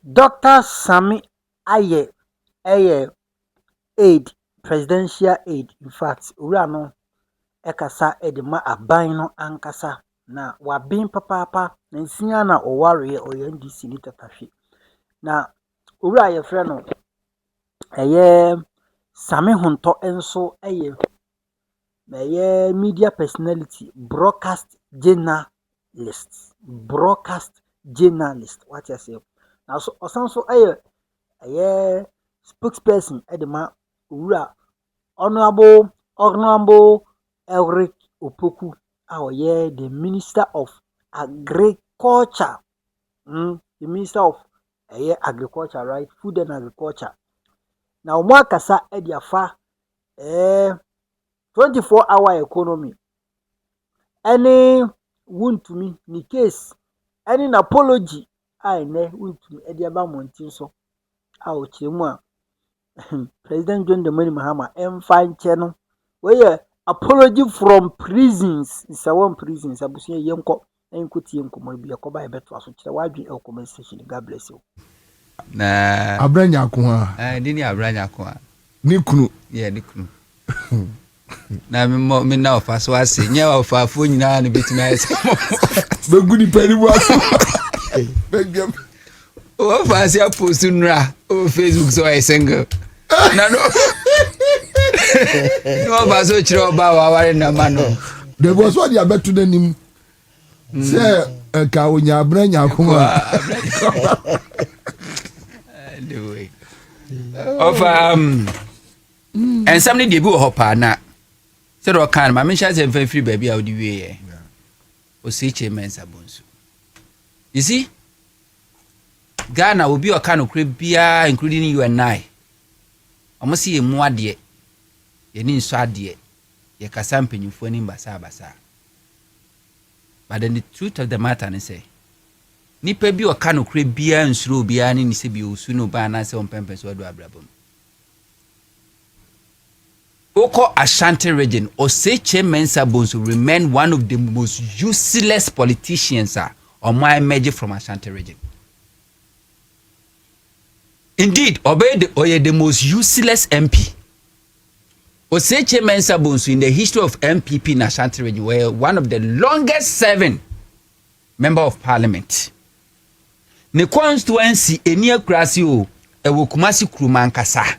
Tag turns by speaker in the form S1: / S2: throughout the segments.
S1: Dr. Sami Aye aid presidential aid. In fact, ura no ekasa edema aban no ankasa na wabin papa na nsia na oware oye NDC ni tatahwe na ura ye frɛ no Sami Hunto enso media personality, broadcast journalist what you say now. So also spokesperson edema ura honorable Elric Opoku the minister of agriculture, the minister of agriculture, right, food and agriculture. Now mwakasa ediafa 24-hour economy any Wontumi ni case any apology ne Wontumi ediaba montin so o chemu a President John Dramani Mahama emfa nche no we apology from prisons. It's a one prisons abusia yenko enkotie nkomo bi yakoba ebeto aso kire wadwe comment section. God bless you.
S2: Na
S3: abranya ko ha
S2: dini abranya ko ha
S3: ni kunu
S2: ni kunu na me na ofa so ase nya ofa afo nyina no bitimi ase
S3: beguni pari bu aso begam
S2: ofa ase post nra o Facebook so I single na no no ba so chiro oba wa ware na ma no
S3: de bo so dia betu nanim se ka onya abranya ko ha
S2: anyway of and somebody dey go hopa na say do kan ma mention say free baby how the way o say chairman sabonso. You see Ghana will be a kind of bia including you and I almost see mu ade ye ni nso ade ye kasa mpanyufo ni basa but then the truth of the matter is say nipa bi o kind of bia nsuro bia ni se bi osu no ba na se on pempe so do abrabom. Oko Ashanti region, Oseche Mensah Bonsu remain one of the most useless politicians on my emerging from Ashanti region. Indeed, Oye the most useless MP. Oseche Mensah Bonsu in the history of NPP in Ashanti region were one of the longest serving member of parliament. Ne constituency enia krasi o ewo Kumasi Krumankasa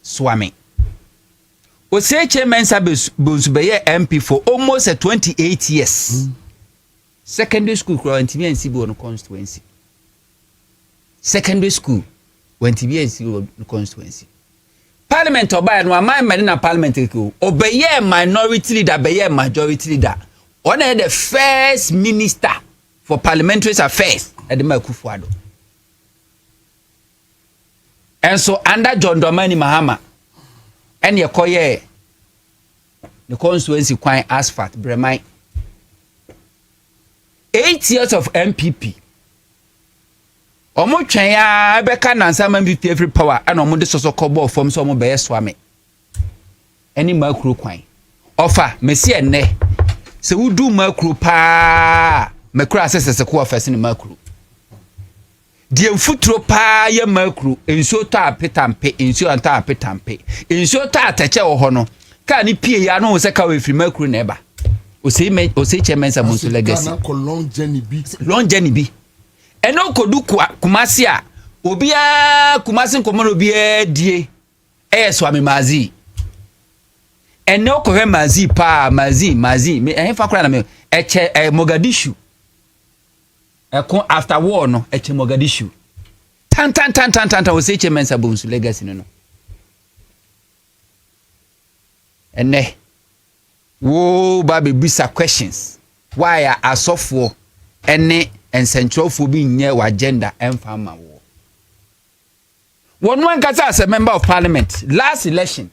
S2: Swami. Oseche Mensah Bonsu beye MP for almost 28 years. Secondary school went to be in constituency. Secondary school went to be in constituency. Parliament oba no amai mani na parliament ko obeye minority leader beye majority leader. One the first minister for parliamentary affairs at the Makufuado. And so under John Dramani Mahama and ye koye the constituency kwai asphalt bremai 8 years of MPP omo twen ya beka nansa man bi every power and omo de soso kobo form so omo be swame any makro kwan offer mesi enne se wudu makro pa makro asese ko offer ni makro die mfutro pa ya makro enso ta petampe enso anta petampe enso ta atache wo ho no ka ni pie ya no se ka we free makro na eba Oseche Mensah Bonsu legacy long journey bi eno kodu Kumasi a obia Kumasi nkomo obia die swami mazi eno ko he mazi pa mazi me fa kura na me eche Mogadishu kon after war no eche Mogadishu tan Oseche Mensah Bonsu legacy no ene wo ba be bisa questions why are asofo ene and central for being near agenda and farmer war. One gets as a member of parliament last election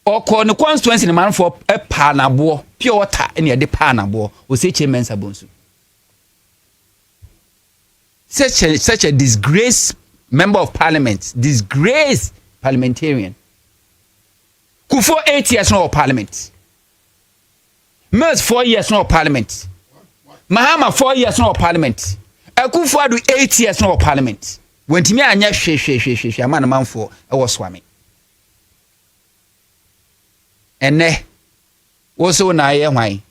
S2: or call the constituency in man for a panabo pure water any the panabo Oseche Mensah Bonsu. Such a disgraced member of parliament, disgraced parliamentarian. Kufo 8 years no parliament. Mills 4 years no parliament. Mahama 4 years no parliament. Akufo-Addo 8 years no parliament. Wontumi anya hwe ama na manfo e wo swame. Ene wo so na ye hwan.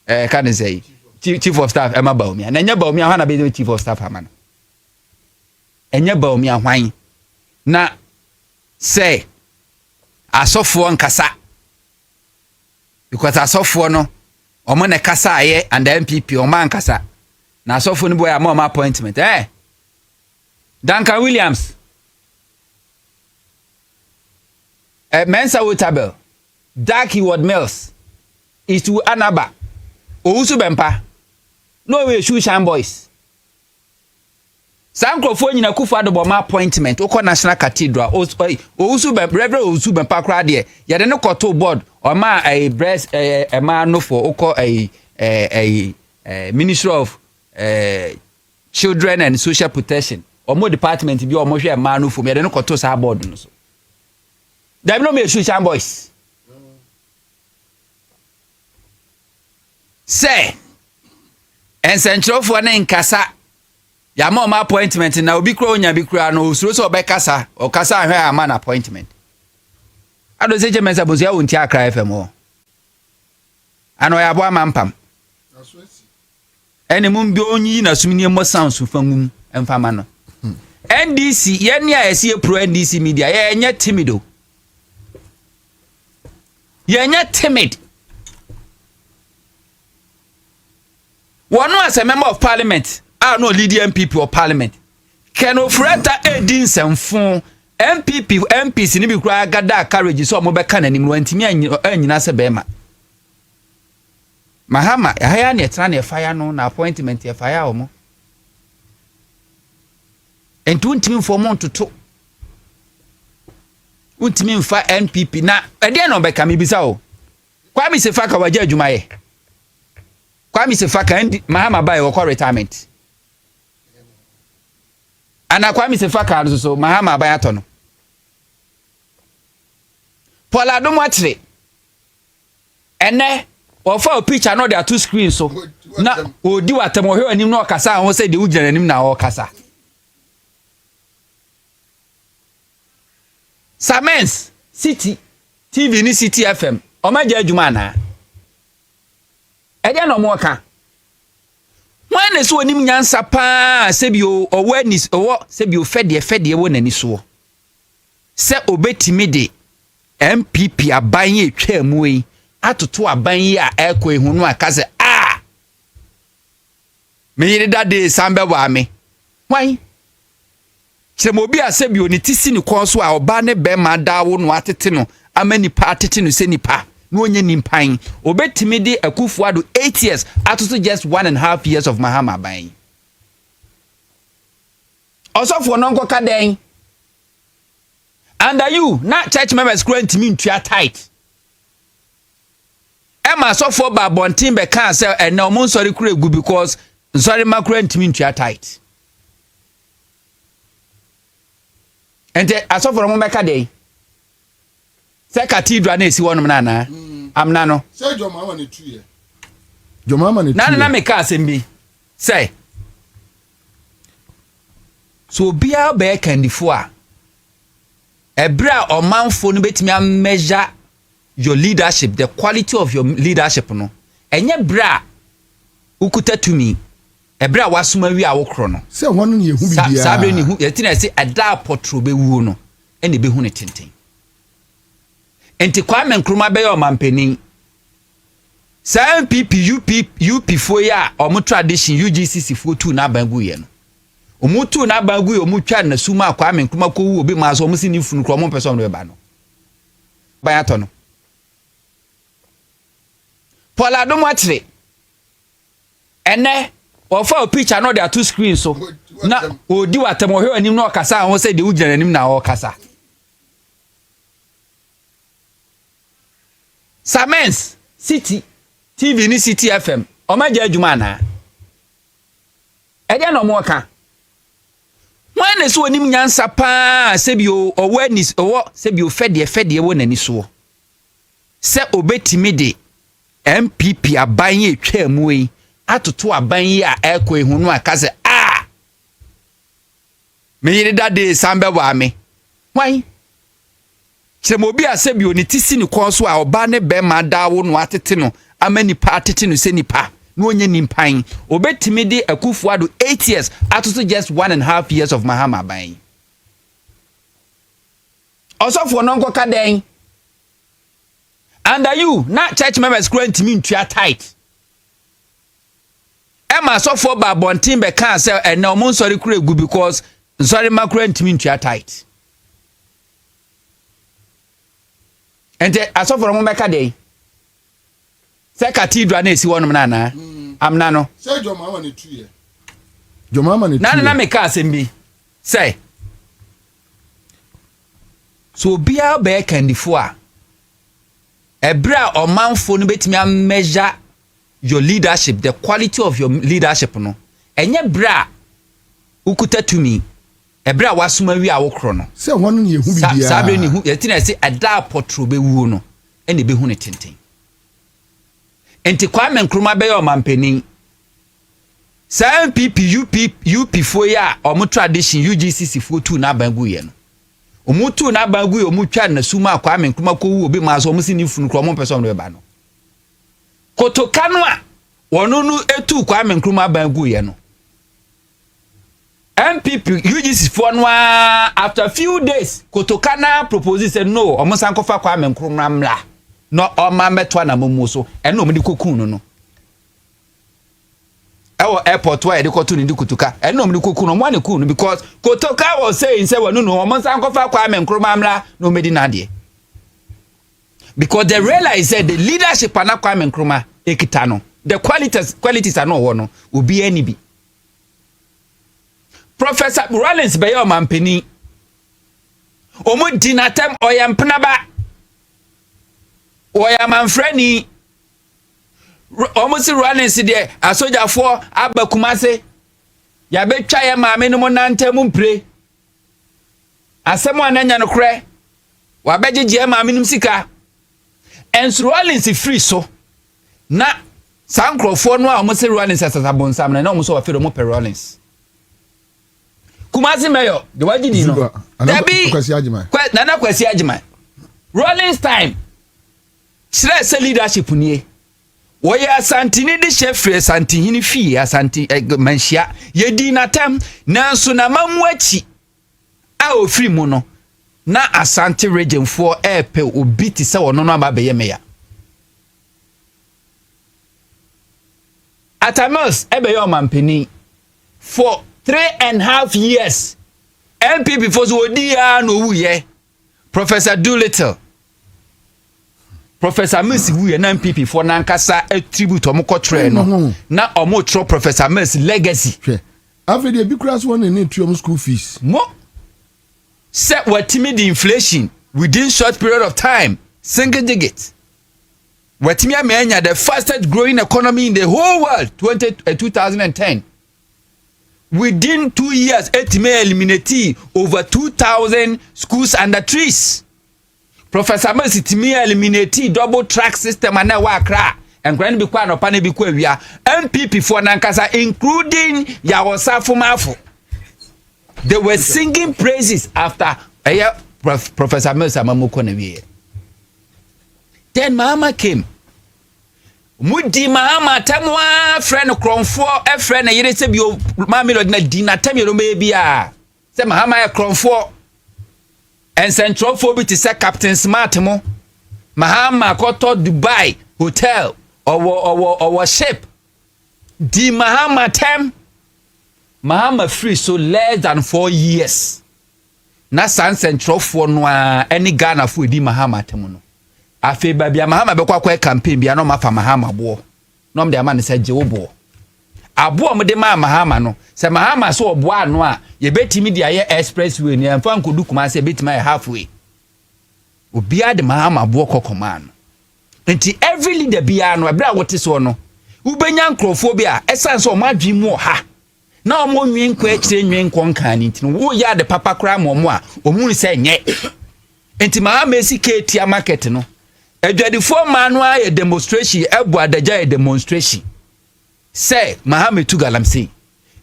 S2: Can I say chief of staff Emma Baumia. Na nya Baumia ha na be chief of staff ama no. Enya Baumia hwan. Na say asofo nkasa. Because asofo no omo ne kasa aye and the NPP o man kasa. Na asofo no boy am appointment. Duncan Williams. Mensa Wotabel. Darky Ward Mills. Itu Anaba. Ousu Bempa. No way Shushan boys. Sankrofo nyina Akufo-Addo bo ma appointment oko National Cathedral. Ousu Bempa Reverend Ousu Bempa kra de. Ya de no koto board o ma breast ma no for oko Ministry of Children and Social Protection. Omo department bi omo hwe ma no for me de no koto sa board no so. Dem no me Shushan boys. Say ensentrofo na nkasa ya ma appointment na obi kro onya bi kro no osuro so obekasa okasa ahwe ama na appointment ado se je mensa bozu ya wonti akra FM o ano ya bo amampam ene mum bi onyi na sumini mo sounds fangum emfama no NDC ye ne a ese pro NDC media ye nya timido ye nya timid. One as a member of parliament, I no lead NPP or parliament. Can ofreta edin semfon MPP MPs ni bi kura gada courage so mo be kan anim no antimi anyina se be ma. Mahama ya na etra na fire no na appointment ya fire o mo. Entu ntimi for mo ntoto. Untimi mfa NPP na ede na obeka me bisa o. Kwa mi se fa ka waje adwumaye. Kwa mi se faka ndi Mahama bai wo retirement. Ana kwa mi se faka so Mahama bai atono. Paula do mwatre. Ene ofa picture no there two screens so. Na odi watem wo hwe anim na okasa ho se de ugina anim na okasa. Samens City TV ni City FM. Omaja adwuma na. Ede no mo ka wan so onim nyansa pa sebio awareness owo sebio fede wo nani so se obetimi de MPP aban ye twa mu yi atoto aban yi a ekọ ehunu aka se me yire dade sambe wa me wan kiremo bi a sebio ni tisi ni kon so a oba ne be ma dawo no atete no amani pa atete no se nipa no onye nimpan obetimi de Akufo-Addo 8 years atoto just 1.5 years of Mahama ban osofo no nkoka den under you na church members grant me ntua tight Emma sofo ba bontin be kan say na omo nsori kura egu because nsori ma grant me ntua tight ente asofo mo meka den se cathedral na esi wonum na na amna no
S3: se jomama ne tuye jomama ne tuye
S2: na meka asembi say so bia be kandifo a ebra omanfo no betimi a measure your leadership, the quality of your leadership no enye bra ukuta tumi ebra wasoma wi a wokro no
S3: se hono ne yehu bibia
S2: sabe ne hu yetina se ada potro be wu no ene be hu ne tenten enti Kwame Nkrumah be yo mampanin sa MPP UP fo ya omo tradition UGCC fo tu na bangu ye no omo tu na bangu ye omo twa na suma Kwame Nkrumah ko wu obi ma so omo si ni funu kro omo person no be ba no ba ya to no Paula do mwatre ene ofa picture no there two screens so na odi watem ohwe anim na okasa ho se de ugina anim na okasa Samens City TV ni City FM omaja adwuma na ede no mo ka wan so onim nyansa pa sebio awareness owo sebio fede wo nani so se obetimi de MPP aban ye twa mu yi atoto aban yi a ekọ ehunu aka se me yiri dade sambe wa me wan kyerem obi asebi oni tisi ni kon so a oba ne be ma dawo no atete no amani pa atete no se nipa no onye nimpan obetimi de Akufo-Addo 8 years atoto just 1.5 years of Mahama ban osofo no nkoka den under you na church members grant me ntua tight Emma sofo ba bontin be kan say and no mon sorry kure gu because sorry ma grant me ntua tight ente asofo mo meka den say cathedral na esi wonum na na amna no
S3: say jomama ne tuye jomama ne tuye
S2: na meka asembi say so bia be kandifo a ebra omanfo no betimi a measure your leadership, the quality of your leadership no enye bra ukuta tumi ebra wasuma wi a wokro no
S3: say wonu ne hu bibia
S2: sabre ne hu yetina say ada potro be wu no ene be hu ne tenten enti Kwame Nkrumah be yo mampanin sa NPP UP fo ya omo tradition UGCC fo tu na bangu ye no omutu na bangu ye omutwa na suma Kwame Nkrumah ko wu obi ma so omo sini funu kro omo person no be ba no kotokano a wono no etu Kwame Nkrumah bangu ye no NPP UGCC fo no after few days kotokana propose say no omo sankofa Kwame Nkrumah mla no oma meto na momu so eno omo di kokun no ewo airport where they kotu ndi kutuka eno omo di kokun no mo ne kun because kotoka was saying say wono no omo sankofa Kwame Nkrumah mla no medi na de because they realize that the leadership ana Kwame Nkrumah ekita no the qualities are no wono obi ani bi Professor Rollins be your mampeni omo dinatem oyampenaba oyamanfrani omo si Rollins de asojafo abakumase ya betwa ya maame no nantem mpre asemo ananya no kre wa begege maame num sika ens Rollins free so na sankrofo no a omo si Rollins asasabonsam na omo so wa fero mo per Rollins Kumasi mayor the wajidi no Debi Nana Kwesi Agyeman Rollins time stress leadership nie wo ya santini de chefre santini fi asanti manhia yedi natam nanso na mamuachi a ofiri mu no na asante region for epe obi ti se wono no aba beye meya Atamos ebe yo mampeni for 3.5 years NPP for so dia no wuye Professor Doolittle Professor Mercy wuye na NPP for nankasa attribute omokotre no na omotro Professor Mercy legacy
S3: after the big class one in tuom school fees
S2: mo set what timid inflation within short period of time single digit what timia the fastest growing economy in the whole world 2010 within 2 years it may eliminate over 2,000 schools under trees. Professor Mercy timi eliminate double track system and now wakra and grand be kwa no pane bi kwa wia NPP for nankasa including Yawosafu Mafu. They were singing praises after Professor Mercy amamoko na wie. Then Mahama came. Mudi Mahama tamwa friend kronfo e friend na yire se bi o mamelo na di na tam yero mebia se Mahama ya kronfo en central bi ti se Captain Smart mo Mahama koto Dubai hotel or ship di Mahama tam Mahama free so less than 4 years na san central no any Ghana for di Mahama tam no afi babia Mahama be kwa campaign bia no mafa Mahama bo no mde ama ne se je wo bo abo mde ma Mahama no se Mahama so obo ano a ye betimi dia ye expressway ni amfa nkodu kuma se betimi ye halfway obia de Mahama bo kokoma no enti every leader bia no abra wote so no ubenya nkrofo bia esan so madwi mu ha na omo nwen kwa akire nwen konkan ni ntino wo ya de papa kra mo a omunu se nye enti Mahama esike tia market no Edwadifo manu a demonstration ebu adaja demonstration say Mahama tu galamsey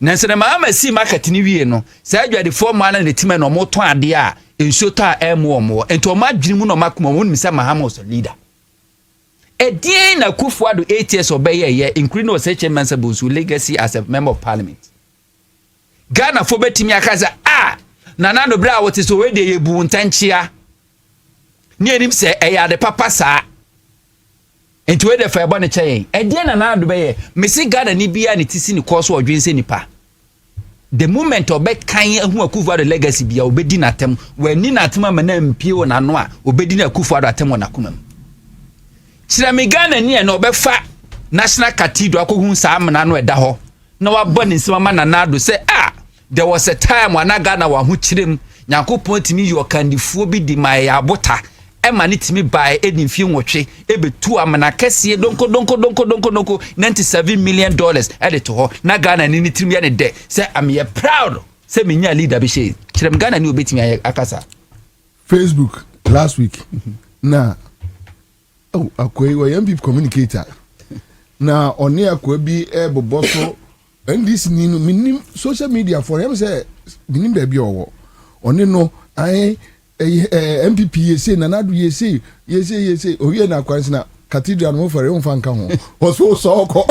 S2: nanso na Mahama si market ni wie no say adwade form ana ne time no moto ade a enso ta emo omo ento ma dwene mu no makoma won mi say Mahama was a leader edien na Kufuado 8 years obeye including no such Mensabu's legacy as a member of parliament Ghana for betimi akaza nana no bra wote so we de yebu ntanchia ni enim se eya de papa saa enti we de fa ebo ne kyen edien nana do be ye mesi Ghana ni bia ne tisi ni course odwense nipa the moment obe kan hu Akufuado legacy bia obedi natem we ni natem amana mpie wo nano a obedi na Akufuado atem wo nakoma Chira me Ghana ni na obefa National Cathedral akohu saa amana no eda ho na wabọ ne nsema nana do say there was a time when Ghana wa hu chirem Nyankopon timi yo kandifuo bi di mai abota e ma ne timi bai edimfie nwotwe ebetu amana kese donko 97 million dollars edit ho na Ghana ni timi ya ne de say am ye proud say me nya leader bi she chirem Ghana ni obetimi akasa
S3: Facebook last week na akwai wa NPP communicator na oni akwai bi boboso NDC ni no minim social media for him say minim da bi owo oni no NPP yese nanadu yese owie na kwansi na cathedral no for him fanka ho oso soko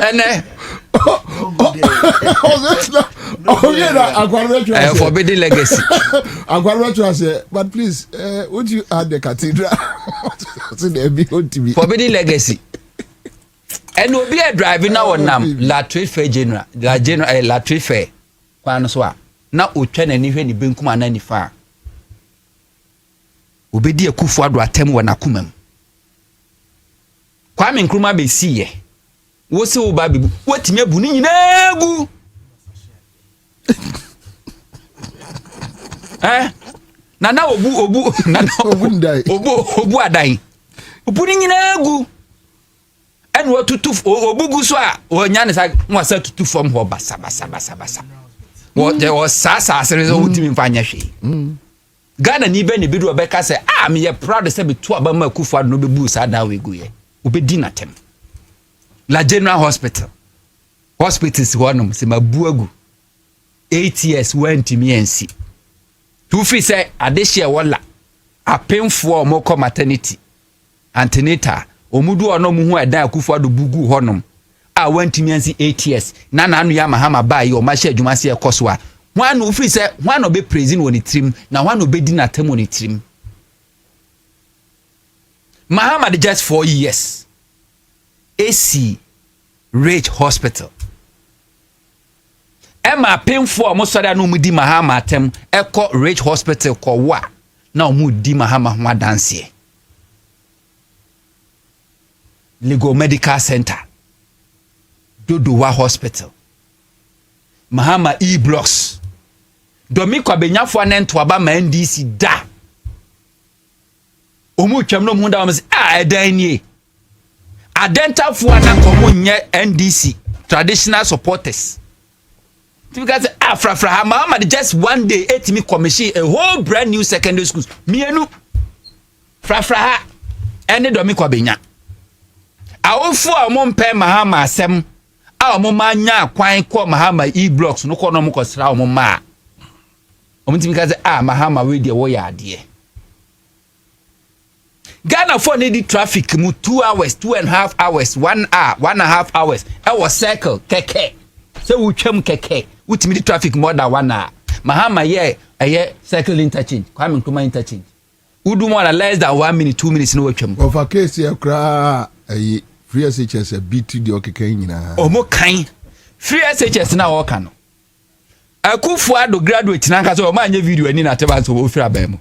S2: ene
S3: forbidden legacy. But please, would you add the cathedral?
S2: Forbidden legacy. And will be a driving now on La Trade Fair General, La Trade Fair. Quanoswa. Now, we turn any when you bring Kuma 95. Obedi Akufuado atem wana kumem. Kwame Nkrumah be see ye. Wo se wo ba bibu wotimi abu ni nyina gu nana obu nana obu ndai obu adai obu ni nyina gu en wo tutu obu gu so a wonya ne sa nwasa tutu fom ho basa wo de wo sasa asere so wotimi mfanya hwe Ghana ni be ne bidu obeka se me ye proud se be to aba ma Akufuado no bebu sa da we gu ye obedi natem La General Hospital. Hospitals one se mabuagu. 8 years went to me and see. Tu fi say adehia wala. Apemfo omoko maternity. Antenatal. Omudu ono mu hu edan Akufuado bugu honom. Went to me and see 8 years. Na anu ya Mahama ba yi o ma hye adwuma se ekoso a. Hwan no fi say hwan no be praising woni trim na hwan no be di na tem woni trim. Mahama de just 4 years. AC Rage Hospital. Emma painful amosada no mudi Mahama atem eko Rage Hospital ko wa na omudi Mahama ho dance. Legal Medical Center. Dodowa Hospital. Mahama E-Blocks. Domiko benyafo anento aba ma NDC da. Omu twam no mu da am say edan nie. Identify na komo nye NDC traditional supporters. Because afra Mahama just one day etimi commission a whole brand new secondary schools. Mienu fra ene domi kwa benya. Awofu a mo mpe Mahama asem a mo manya kwan kwa Mahama E-Blocks no kono mo kosra o mo ma. Omutimi kaze Mahama we de wo ya ade. Ghana for need traffic mu 2 hours, 2.5 hours, 1 hour, 1.5 hours. I was circle keke. So we twam keke. Utimi traffic more than 1 hour. Mahama ye circle interchange. Kwame Nkrumah interchange. Udu more less than 1 minute, 2 minutes no twam.
S3: Of a case here cra free SHS a beat the okeke nyina.
S2: Omo kan. Free SHS na wo kan no. Akufuado graduate na nka so o ma anya video ani na teba so wo free abam.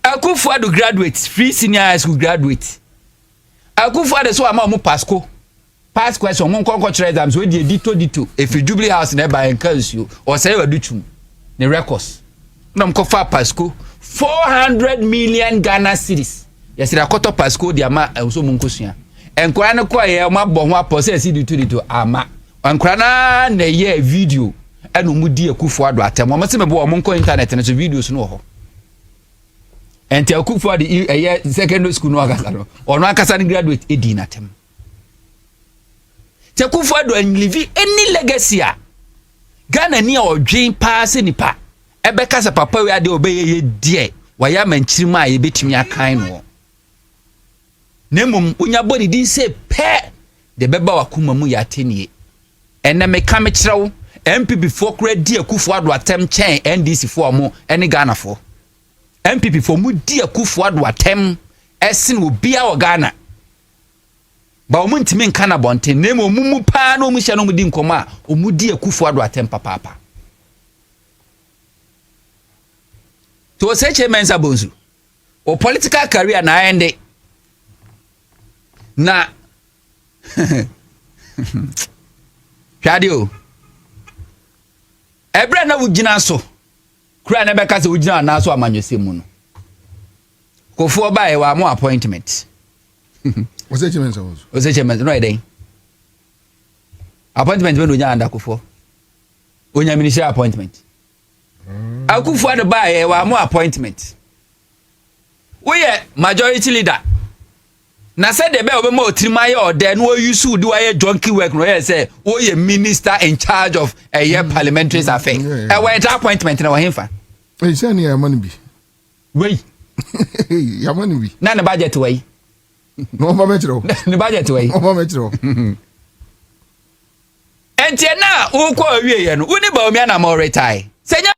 S2: Akufuado graduates, free senior high school graduates. Akufuado so ama mo Pasco. Pass question mo nkonko chere exams we dey dito. If you Jubilee House na ba encourage you or say we do chum. The records. Na mko fa Pasco 400 million Ghana cedis. Yes, the quarter Pasco di ama so mo nkosua. Enkora na kwa ye mo abo ho apose si dito ama. Enkora na ye video eno mu di Akufuado atem. Mo se mebo mo nko internet na so videos no ho. Enti Akufuado secondary school no akasa no ono akasa ni graduate edi natem te Akufo-Addo live any legacy a Ghana ni odwen pass nipa ebeka se papa we ade obeye die waya manchirima ye betimi akan no nemum unya body din say pe de beba wakuma mu ya tenie ene me ka me kirewo MPP fo kura di Akufo-Addo atem chen NDC fo mo ene Ghana fo MPP fo mu di Akufo-Addo atem esin obi a o Ghana ba o mu ntimi nka na bonten nemo mumu pa na o mu hye no mu di nkoma o mu di Akufo-Addo atem papa to say Mensa Bonsu o political career na ende na Shadio Ebra na wugina so kura na beka se wugina na so amanwese mu no Kofo ba e wa mo appointment
S3: o say Mensa Bonsu
S2: o say Mensa no eden appointment we no nya anda Kofo onya ministry appointment Akufo-Addo ba e wa mo appointment we ye majority leader na said the be obema otrimaye ode no use do aye junkie work no say wo ye minister in charge of a year parliamentary affairs e we that appointment na wo hemfa
S3: e say ni amani bi
S2: we
S3: amani bi
S2: na budget we
S3: no ba me kiro
S2: ni budget we
S3: no ba me kiro
S2: entie na wo kwa awie ye no uni ba omi na mo retire senya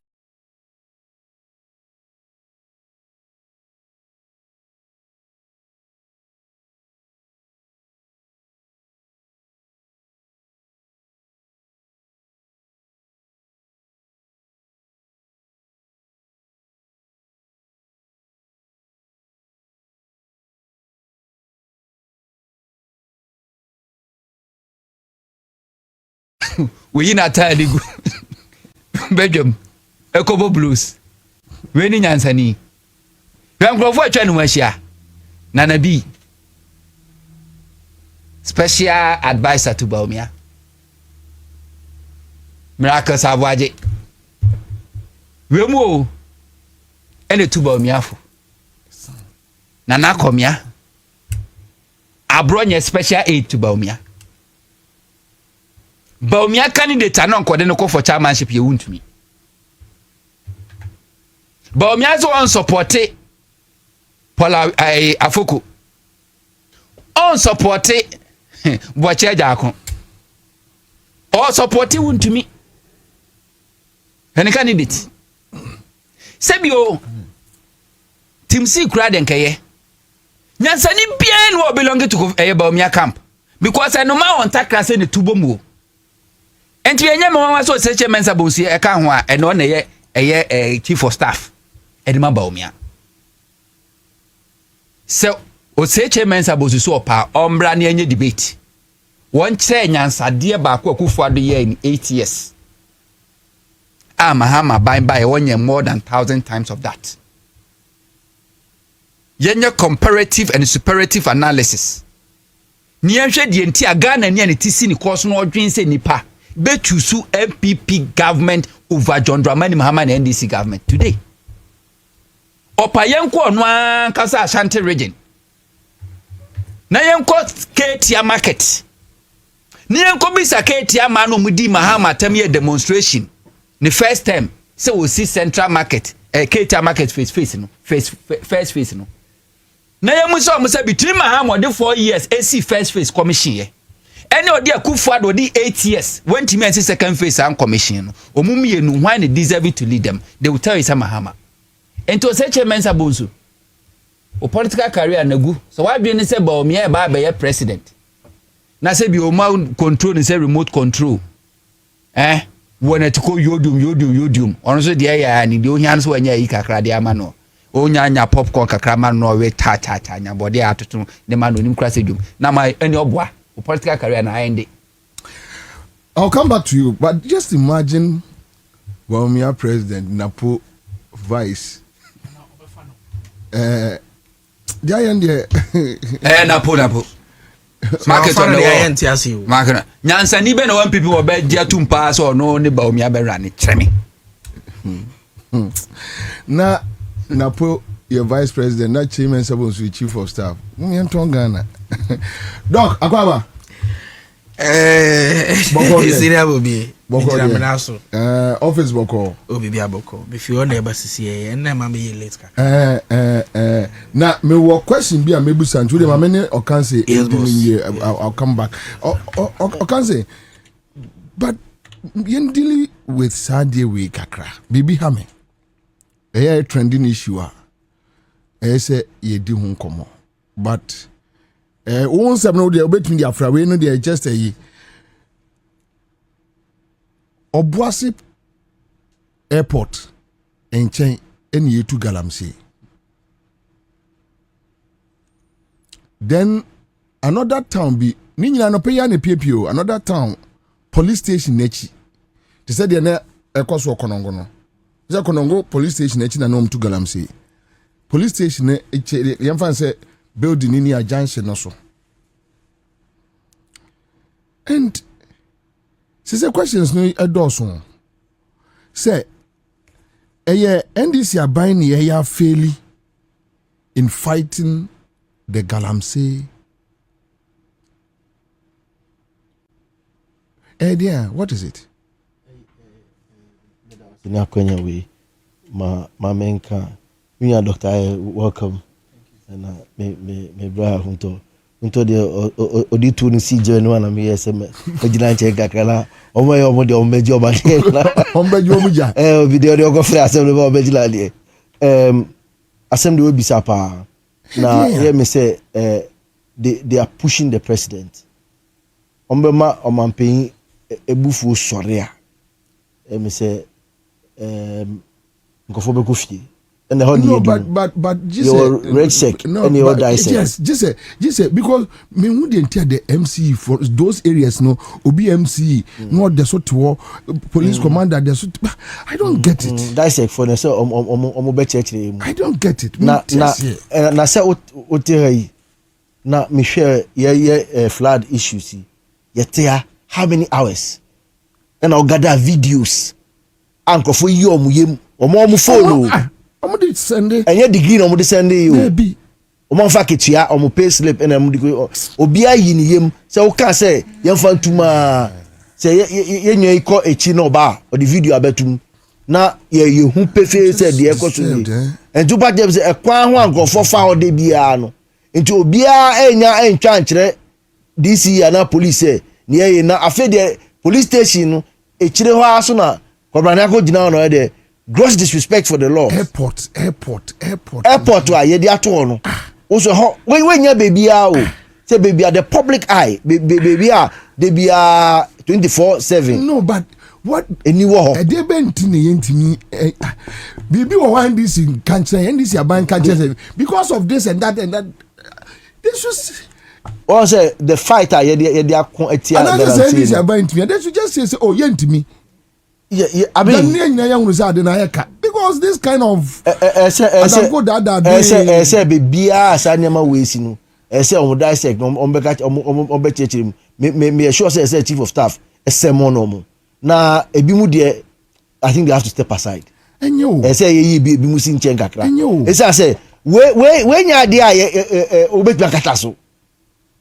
S2: we na tali gu bedwam ekobo blues we ni nyansani yankrofo atwa no ahia nana bi special advisor to Baumia miracle sabwaje we mu ene to Baumia fo nana komia abronye special aid to Baumia Baumia candidate anon ko de no for chairmanship ye Wontumi. Baumia so on support Paula Afoko. On support Boache Jakon. Or support Wontumi. Any candidate. Sebio Team C crowd enkaye. Nyansani bien wo belong to Baumia camp. Because I know my on takra say the tubomu. Enti enye mama so seche Mensa Bonsu e ka ho a e no na ye chief of staff edima Baumia so o seche Mensa Bonsu so pa ombra na enye debate won che nyansade ba ko Akufo-Addo ye in 8 years mahama by wonye more than 1,000 times of that yenye comparative and superlative analysis ni enhwe die nti Ghana ni anetisi ni course no odwen se nipa betusu NPP government over John Dramani Mahama and NDC government today. Opa yenko onwa kasa Ashanti region. Na yenko Ketia market. Ni yenko bisa Ketia manu mudi Mahama temye demonstration. Ni first time se we see central market, Ketia market face no. First face no. Na yemu so mo say between Mahama the 4 years AC first face commission ye. Any of the Akufo-Addo the 8 years when Timmy and second phase and commission omumi enu why they deserve to lead them they will tell you some Mahama and to say Mensa Bonsu o political career nagu so why be say Baumia ba be president na say be o ma control ni say remote control when it ko yodium on so dey ya ni dey ohia so anya yi kakra dey ama no onya popcorn kakra ma no we ta nya body atoto de ma no nim kra sedum na ma any oboa political career na end.
S3: I'll come back to you, but just imagine Baumia president, Napo vice. Giant
S2: Napo. Market on the end, Market. Nyansa ni be no one people be dia tumpa so no ne Baumia be run chemi.
S3: Na Napo your vice president, not Mensa Bonsu chief of staff. Ghana. Doc, Akwaba.
S4: Senior will be
S3: office boko.
S4: Obi Biaboko. If you only ever see and then mammy late.
S3: Now, me what question be a maybe Sanjuri, my many or can say, I'll come back. Or can say, but you dealing with Sunday week, Kakra, Bibi Hame. A trending issue. I say, ye do home come. But once I'm not there, bet me the Afra, we know they just a ye. Obuasi Airport and chain any to Galamsey. Then another town be Nina no pay any PPO, another town police station nechi. They said they're not a cost for Konongo. There's a Konongo police station nechi na no to Galamsey. Police station the fan say building in a junction also. And she said questions no a dozen. Say NDC are buying a fairly in fighting the Galamsey. Dear, what is it?
S5: My menka, me and Doctor, welcome. And me brother Hunto the Oditu ni si join one me SM vigilante kakala omo de omejo ba
S3: omejo muja
S5: video de ogofre assembly ba vigilante assembly we bisa pa na hear me say they are pushing the president ombema omampen ebufu soria me say nkofo be kofie. And the whole
S3: but just
S5: red check
S3: no,
S5: and your dice.
S3: Yes, just because me who didn't tell the MC for those areas no OBMC no the sort of police commander the sort I don't get it.
S5: Dice for the so
S3: I don't get it.
S5: Na say o te na me share flood issues ye how many hours and I'll gather videos anko for you omuyem omo follow
S3: omo dey send
S5: enye degree no omo dey send you
S3: maybe
S5: omo fa ketua omo pay slip and omo dey obi ayi ni yem say o ka say yem fa ntuma say ye nwa iko echi no ba o the video abetum na ye hu pefe say de ekoso ni entu pa dem say ekwan ho ankofo fa o de bia no entu obi a enya entwa nkyere DC ana police ni ye na afa de police station no echire ho aso na kobrana ko gina no de gross disrespect for the law.
S3: Airport.
S5: Wa ye di ato no. Wo so ho we nya baby a o. Say baby a the public eye. Baby a they be 24/7.
S3: No, but what
S5: anywhere ho.
S3: E dey benti ne yentimi baby wo wan this in country and this aban country because of this and that this was
S5: or say the fighter ye di akon etia
S3: that. And say this aban ntimi they should just say oh yentimi.
S5: Yeah, I mean,
S3: because this kind of
S5: say baby asanyama wesi no say on dissect on be chechim me sure say chief of staff semon no na ebi mu de I think they have to step aside
S3: enyo
S5: say ye bi mu sin chen kakra say we nya de a obetwa kata so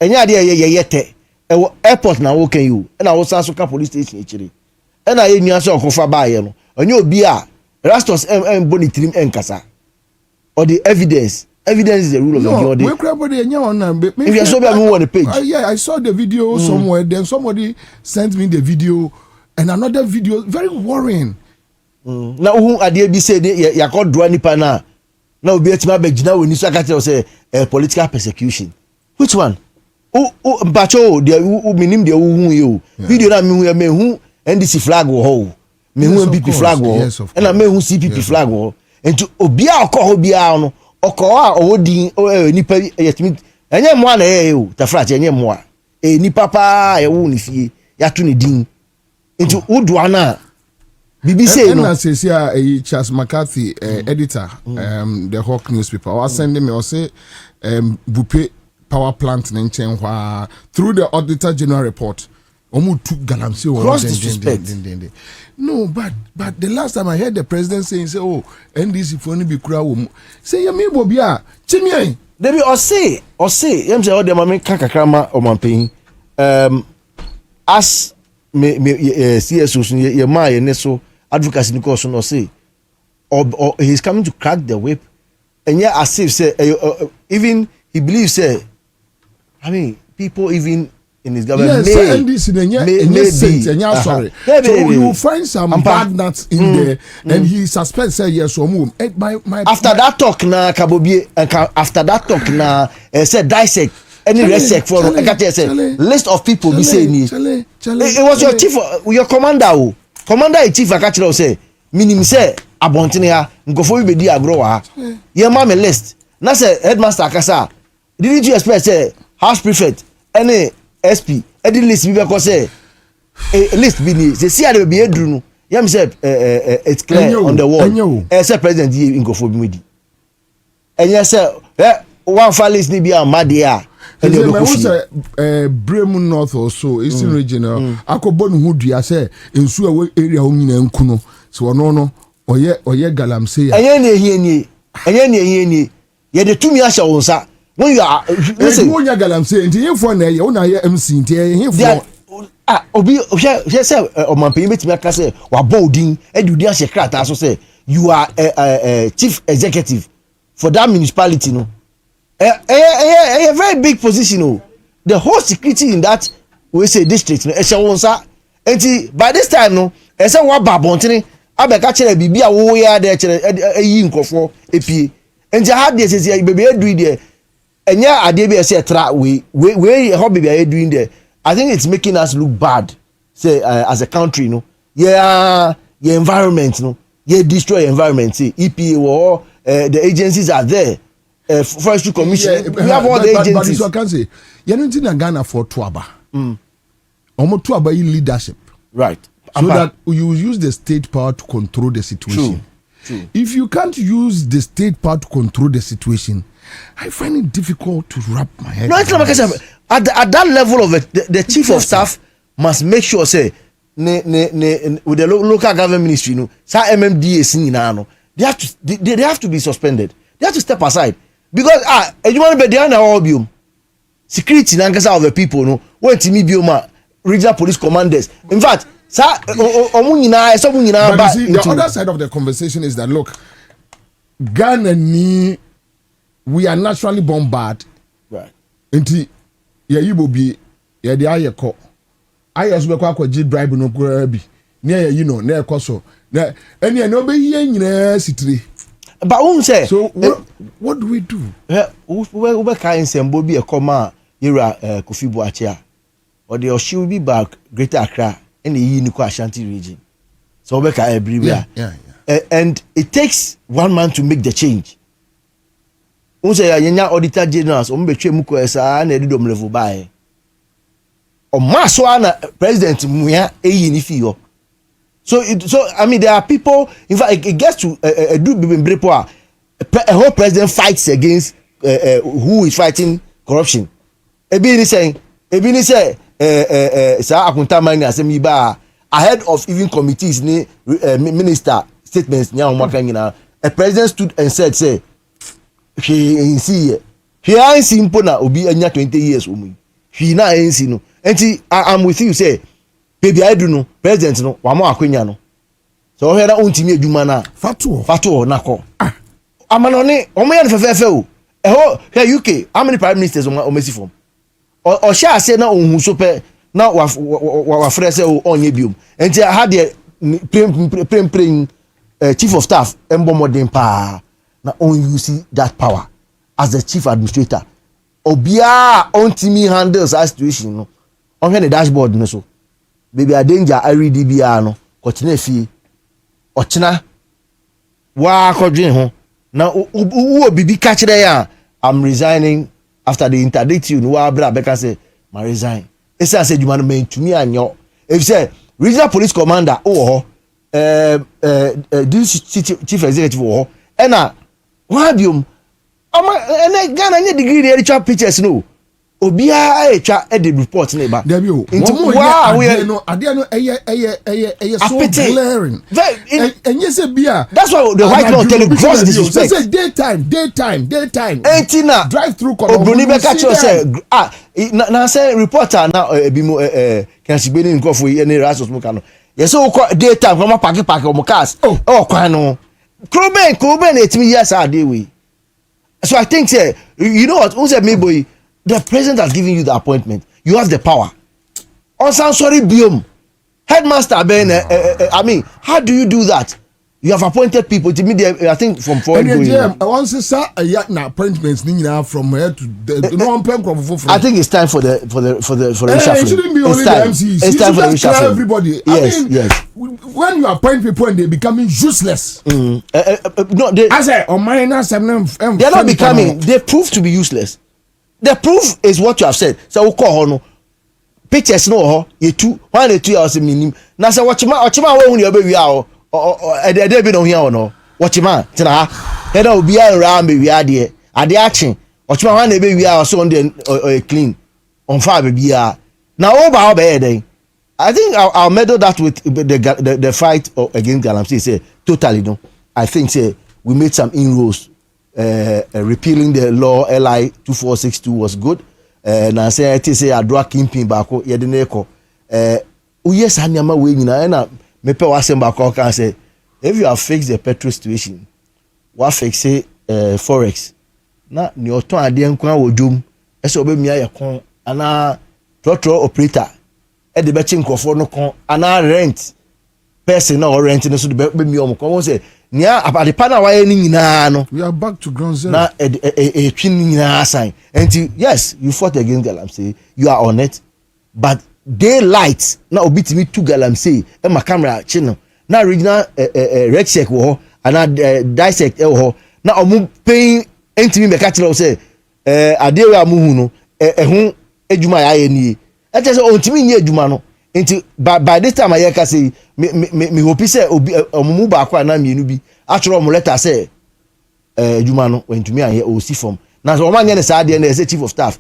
S5: enya de ye yete airport na wo kan you na wo san so ka police station echiri and I knew so kofa baye no onye obi a rastos boni trim enkasa or the evidence is the rule of the law.
S3: We grab the
S5: if you saw me on the page.
S3: Yeah, I saw the video somewhere. Then somebody sent me the video and another video very worrying.
S5: Now who ade bi say ya call do nipa na obi etima begina we ni so akate say political persecution. Which one? Mpacho the minim the hu you. Video na me hu NDC flag wo ho me hu NPP flag wo and me hu CPP flag wo enti obi a okọ ho bia no okọ a owodin nipa yetimi enye mo na o tafra enye mo a nipa pa ye wo ni fie ya to ne din enti wodoa na BBC no
S3: na say Charles McCarthy editor the Hawk newspaper was sending me or say Bupe power plant in Chenhua through the Auditor General report.
S5: Cross disrespect.
S3: No, but the last time I heard the president saying, say, oh, NDC for only be crowd. Say, you mean, Bobia, Chimmy.
S5: Debbie, or say, you say, oh, the mammy kakakrama or mamping. as me CSO so ye ma ye ne so advocacy ni course no say or he's coming to crack the whip, and yeah, as if say even he believes say, I mean, people even in his government
S3: may be. So you will find some bad nuts in there, and he suspects say yes or move.
S5: After that talk na Kabobi, after that talk na said dissect any resect for list of people be saying it was your chief, your commander, commander in chief. I catch you say minim say abontene ha nkofo bi bedi agro wa ye ma me list na say headmaster akasa didn't you expect say house prefect any SP edi list bi be ko say list bi ni say see ade be edru no yam say it's clear on the wall say president ye nkofo bi medi enye say one file list ni bi amade a
S3: Bremu North or so Eastern region akobo no hudua say ensu area ho nyina nkuno so no oye galamsey
S5: enye ne ehie ni ye de tumi ahya wo nsa when you are
S3: listen wo nya galamsey nti yefo na ye wo na ye MC nti yefo
S5: obi hye say omampanyin betimi aka say wa bolding edudi ahye krata so say you are a chief executive for that municipality no a very big position oh. The whole security in that we say district no ehye enti by this time no say wa babontene abeka kire bibia wo ya de kire eyi nkofo epie enti ha de sese bebe edu de enya ade bi ese tra we how bebe are doing there. I think it's making us look bad say as a country no yeah environment no destroy environment say EPA or the agencies are there. Forestry Commission, we have all the agencies.
S3: But I can say, you don't think Ghana for Tuaba. Almost Tuaba in leadership.
S5: Right.
S3: So that you use the state power to control the situation.
S5: True.
S3: If you can't use the state power to control the situation, I find it difficult to wrap my head.
S5: No, it's not because at that level of it, the chief of staff must make sure say with the local government ministry, you know, MMDA, they have to be suspended. They have to step aside. Because you want to be there now obium security nankasa of the people no when timi bioma regional police commanders in fact sa omunyina
S3: but see, the other side of the conversation is that look Ghana we are naturally born bad,
S5: right?
S3: Nti ya yibo bi ya de ayeko ayes be kwa bribe no kura bi na ya na ekoso na ene na obeyi nyina sitire.
S5: But who say?
S3: So what do we do?
S5: We can sembo bi e koma yera Kofi Boachia or the Oshiu bi back Greater Accra and the Yiniko Ashanti region. So we can everywhere.
S3: Yeah.
S5: And it takes 1 man to make the change. Who say yenya auditor generals o mbetwe muko esa na edidom level bae. O maso ana president muya eyi ni fi yo. So I mean there are people, in fact it gets to do a whole president fights against who is fighting corruption. Ebini say sa akunta mani asemi ba ahead of even committees ni minister statements nya umaka nyina a president stood and said say he ain't simple na obi anya 20 years omu he na ain't no enti I'm with you say baby I do no president no wa mo akwenya no so o hera ontimi adwuma na fatuo na ko amano ne o mo ya fefefe o eho here UK how many prime ministers o mesi from o sha say na ohun so pe na wa frɛ sɛ o onye biom enti ha de prem chief of staff embo modern pa na on use that power as the chief administrator obia ontimi handles that situation no on hwe the dashboard no so baby a danger Añgry NDC no kotena fie ochena wa kodwen ho na wo bibi ka kire ya I'm resigning after the interdict you no wa bra beka say my resign esa say djuma no mentumi anyo if say regional police commander this chief executive ena wa biom ama ene Ghana nye degree dey chop pictures no Obiara etwa e the report na ba.
S3: There you.
S5: Wow, we
S3: no so glaring. And yes, bia.
S5: That's why the white law tell you gross disrespect.
S3: Say daytime.
S5: Entina
S3: drive through
S5: color. Obroni be catch you say na say reporter na ebi mo kan si beni nko fo ye ne rasos mo kan no. Yes so daytime from park o cars. Oh kwan no. Kroben etimi yes are dey we. So I think say you know what? Who said me boy? The president has given you the appointment. You have the power. On sorry biom. Headmaster Ben, I mean, how do you do that? You have appointed people to me. I think from foreign going.
S3: I want to say appointments from here to the.
S5: I think it's time for the reshuffling.
S3: It shouldn't be only the MCs.
S5: It's time for the reshuffling.
S3: Everybody.
S5: Yes,
S3: I mean,
S5: yes.
S3: When you appoint people and they're becoming useless.
S5: No,
S3: I say on minus
S5: they're not becoming. They prove to be useless. The proof is what you have said. So we call no pictures no you 2 hours minimum. Na say watchman we hu ne obe wi a e dey be no hia no watchman tina ha e da obi a ra me wi ade ache watchman wan na be wi a so on the clean on fire be a na over be dey. I think I'll medal that with the fight against Galamsey say totally no. I think say we made some inroads. Repealing the law LI 2462 was good. Na say I say adwa kimpin bako ye de neko. Yes anyama we nyina na mepe wasem bako kan say if you have fixed the petrol situation, wa fix say forex. Na ni oton ade nkwan wodwom ese obemia ye kon ana trotro operator e de be chi nkofo no kon ana rent person na rent no so de be mi omkon won say nia apadepa na waye ni nyina no
S3: we are back to ground zero
S5: na twin nyina sign and yes you fought against Galamsey, you are on it, but daylight na obitimi to Galamsey e ma camera chi no na original red check wo ana dissect e wo na omu paying entimi be catch say ade we amuhu no hu edwuma ya ye ni e tell say ontimi ni edwuma no nti by this time I can say me hope say omumu ba kwa na mienu bi atro mo letter say edwuma no wentumi an ye o si form na so o man ye ne sa de na say chief of staff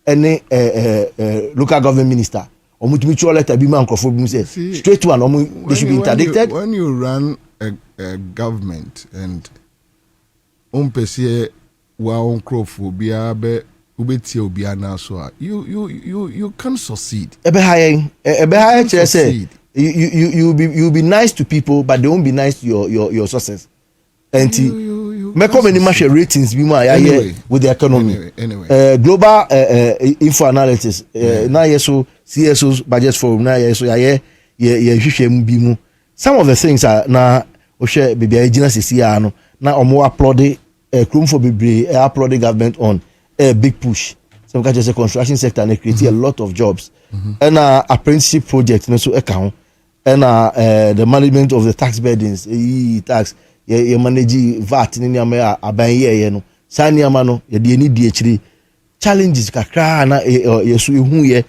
S5: any local government minister omutumi cho letter bi man crofo bi say straight to an they should be interdicted.
S3: When you run a government and pese wa on crofo bia be ubeti obia na so you can succeed.
S5: Ebe high say you be nice to people but they won't be nice to your sources. And me come any match ratings be more anyway, with the economy. Anyway. Global info analysis na yeso CSO's budget forum na yeso ye hwehwem bi mu. Some of the things are na o share bibia agina sisi ya no na omo upload chrome for bibre upload government on a big push. Some kind of construction sector and create a lot of jobs. And apprenticeship project so account and the management of the tax burdens tax you manage VAT ni nyama aban ye no sani ama no ye de ni di akiri challenges kakra na yesu ehu ye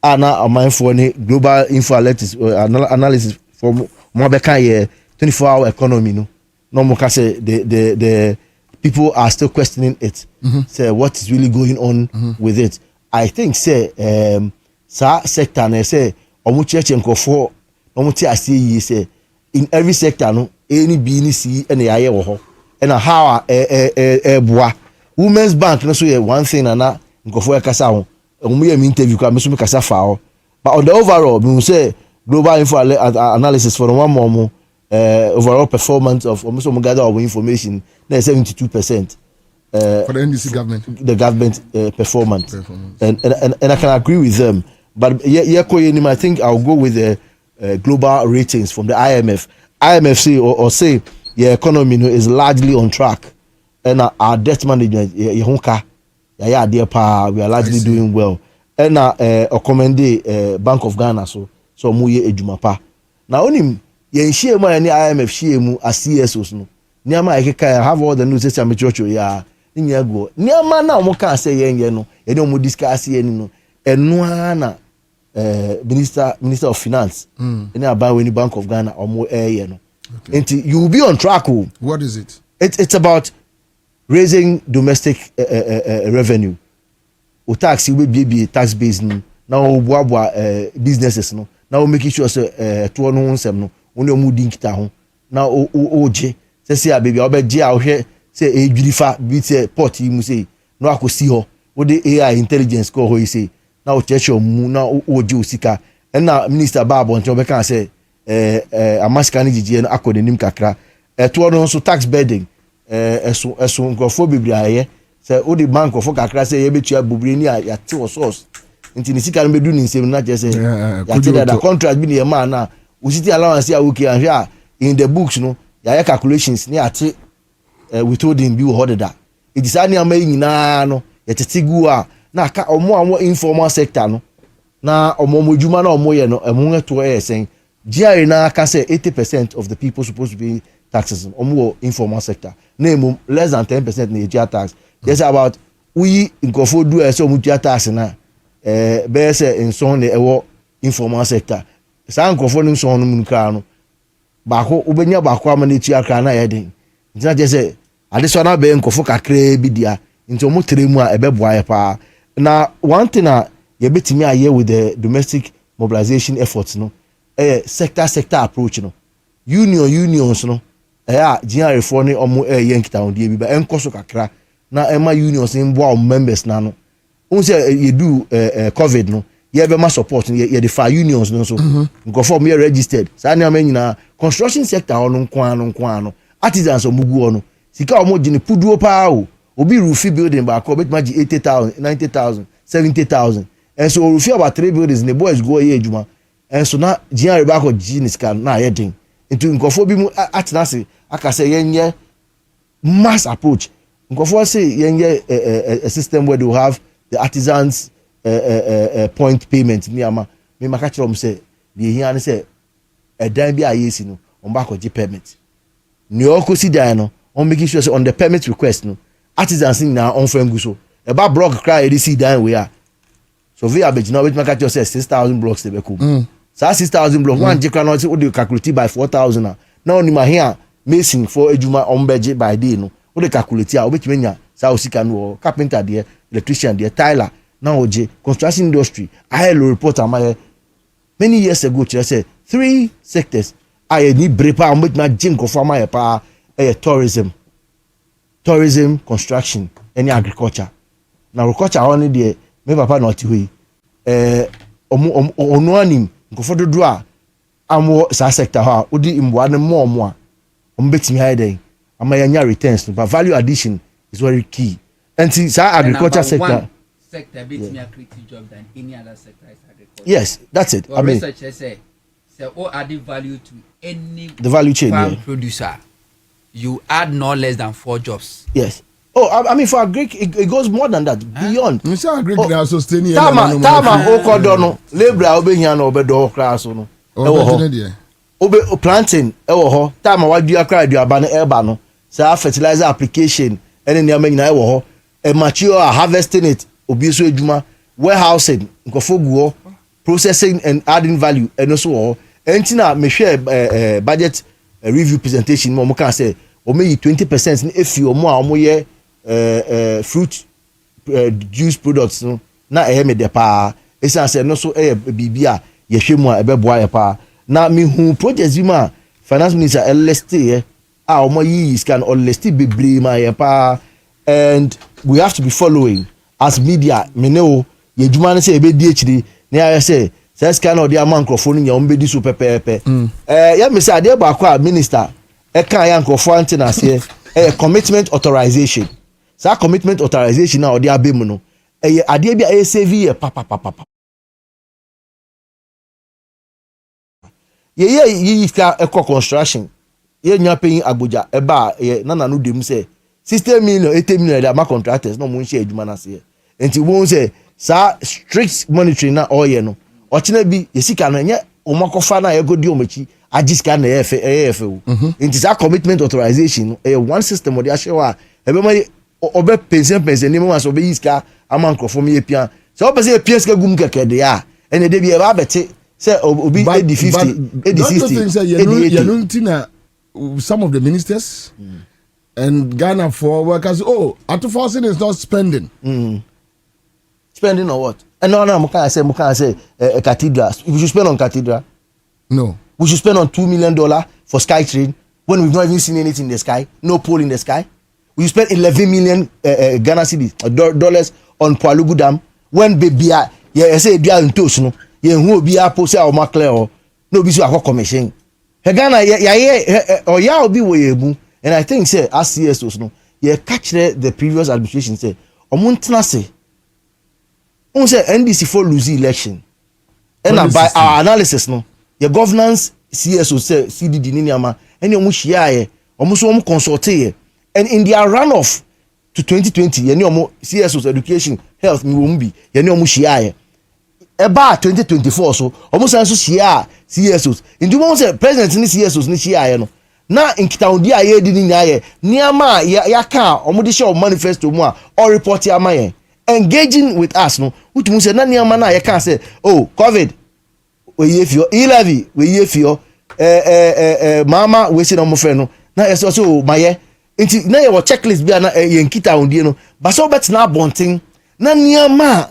S5: ana amanfo ni global info analysis for mo be kan ye 24-hour economy no mo ka say the people are still questioning it. Say what is really going on with it. I think say sa sector na say omu church nkofo omu ti ase yi say in every sector no any BNC and yaye wo ho and how boa women's bank no so ye one thing na nkofo e kasa ho omu ye interview kwa me so me kasa fa ho but on the overall we say global info analysis for one more overall performance of almost gather our information na 72%
S3: for the NDC government,
S5: the government performance. And I can agree with them, but I think I'll go with the global ratings from the IMF say or say the economy is largely on track and our debt management we are largely doing well and recommend Bank of Ghana so mu ye edwuma pa na onim ye share mu any IMF share mu as CSOs no niama ekeka have all the news say amachocho ya nya go niama na omo kan say ye no ye no mo discuss ye ni no eno na minister of finance any about when Bank of Ghana omo ye no until you will be on track.
S3: What is it?
S5: It's about raising domestic revenue. o tax we be tax base no na o boaboa businesses no na o make sure say to no nsem no woni o mu di nkita ho na o je say a baby obeje a hwe say edwirifa bi say port yi mu say no akosi ho wo de AI intelligence ko ho yi say na o cheche mu na o je osika na minister babo nti obeka say amaska ni gigi no akode nim kakra to no so tax burden eso nkofo bibiri aye say o de bank of kakra say ye betua bobiri ni ya te o source nti ni sika no bedu ni nsem na je say ya te that contract bi ni ma na usiti allowance ya okay and in the books no ya calculations ni ate withholding bi wo hodeda it is ani ama nyina no ya tete gu a na aka omo informal sector no na omo djuma na omo ye no emu to sen GRA na aka say 80% of the people supposed to be taxes omo informal sector na less than 10% na GRA tax there's about we nkofo do so omo GRA tax na be say in so na ewo informal sector sa nkofo no so no mu kra no baako ubenya baako ama na echi akra na yeden ntina je say additional be nkofo kakra bi dia nti omo tremu a ebeboa ye pa na one thing ye betimi aye with the domestic mobilization efforts no sector approach no unions no GRA for ni omo ye nkita on die bi ba enkoso kakra na ema unions mboa members na no unse ye do covid no ye be ma support ye the far unions no so nkofo me registered sa na nyina construction sector ono nkwa no artisans omugu ono sika omo gine puduo pa o obi roof building ba ko bet maji 80,000 90,000 70,000 and so roof about 3 buildings the boys go here ejuma and so na GRA ba ko gine sika na yedin into nkofo bi mu atenase aka say yenye mass approach nkofo say yenye a system where they will have the artisans point payment me maka kire om say the here ne say edan bi ayesi no on ba ko gi permit ni okosi dan no on making sure say on the permit request no artisans na on fangu so e ba block cry e see dan we are so we abeg now we maka kire say 6,000 blocks dey be come so 6,000 blocks one jikra no say we dey calculate by 4,000 na oni ma here mason for ejuma on budget by day no we dey calculate a obetime nya sa osika no carpenter there electrician there tiler na oje construction industry I report am many years ago I say 3 sectors I need brepa am betime jinko farmer pa tourism construction any agriculture na agriculture only there me papa not we onu anim nkofo dodo a amo sa sector ha odi imboa ne mo a ombetimi ha den amaya returns but value addition is very key and sa agriculture sector
S2: betimi create job than any other sector is agriculture.
S5: Yes, that's it.
S2: I mean researchers say adding value to any
S5: the value chain
S2: farm producer you add no less than 4 jobs.
S5: Yes. I mean for agric it goes more than that beyond.
S3: You say agric na sustain
S5: tama okodo no labor obehia na obedo class no. Obe planting ewo ho tama wadua kra aduaba na eba no say fertilizer application ene ne amanyina ewo ho mature harvesting it obi so edwuma warehousing nkofo guo processing and adding value and also ho entina me hwe budget review presentation mo kan say o me 20% na efi o mo a mo ye fruit juice products no na me de pa esa say no so bibia ye hwe mu a ebeboa ye pa na me hu projects bi ma finance minister LST a o mo yi scan LST bebre ma ye pa and we have to be following as media meneo ye djuma ne say e be di echiri na ya say scan or the microphone nya o be di so pepepe ya me say ade ba kwa minister e kan ya microphone antenna say commitment authorization sa commitment authorization na o dey abem no ade bia save ye papa ye ka eco construction ye nya paying agboja e ba na no dem say 60 million 80 million da ma contractors no mo nche adwuma na say enti won say sa strict monitoring na oye no o chena bi yesika na nye o makofa na ye godi o machi agiska na efe enti sa commitment authorization one system o dey ashewa e be ma obe pension ni mo so be yiska ama nkrofo me pia so o be say pia ska gum keke de ya ene de bi e ba beti say obi 80 50 80
S3: 60 some of the ministers and Ghana for workers atufosing is not spending
S5: Spending on what? And no, I can't say a cathedral. We should spend on cathedral.
S3: No.
S5: We should spend on $2 million for SkyTrain when we've not even seen anything in the sky, no pole in the sky. We spend 11 million Ghana cedis dollars on Palugu Dam when baby say they are in toast no who be a post or macler or no be so a commission. Ghana or be way and I think say as CSOs no catch the previous administration say omuntna say on say NDC for lose election and by our analysis no your governance CSO say CDD ni ama any omu share omu so omu consult and in their runoff to 2020 yeni omu CSOs education health mi won bi yeni omu share eba 2024 so omu san so share CSOs in the say president ni CSOs ni share no na nkitaudi aye di ni nyaye niama ya ka omu de share manifesto mu a or report ya maye engaging with us no utumu say na niama na ya ka say oh covid we ye fio ilavi we ye fio mama we say no mo fe no na eso so maye nti na ye checklist bia na ye nkita ondie no ba so bet na bonten na niama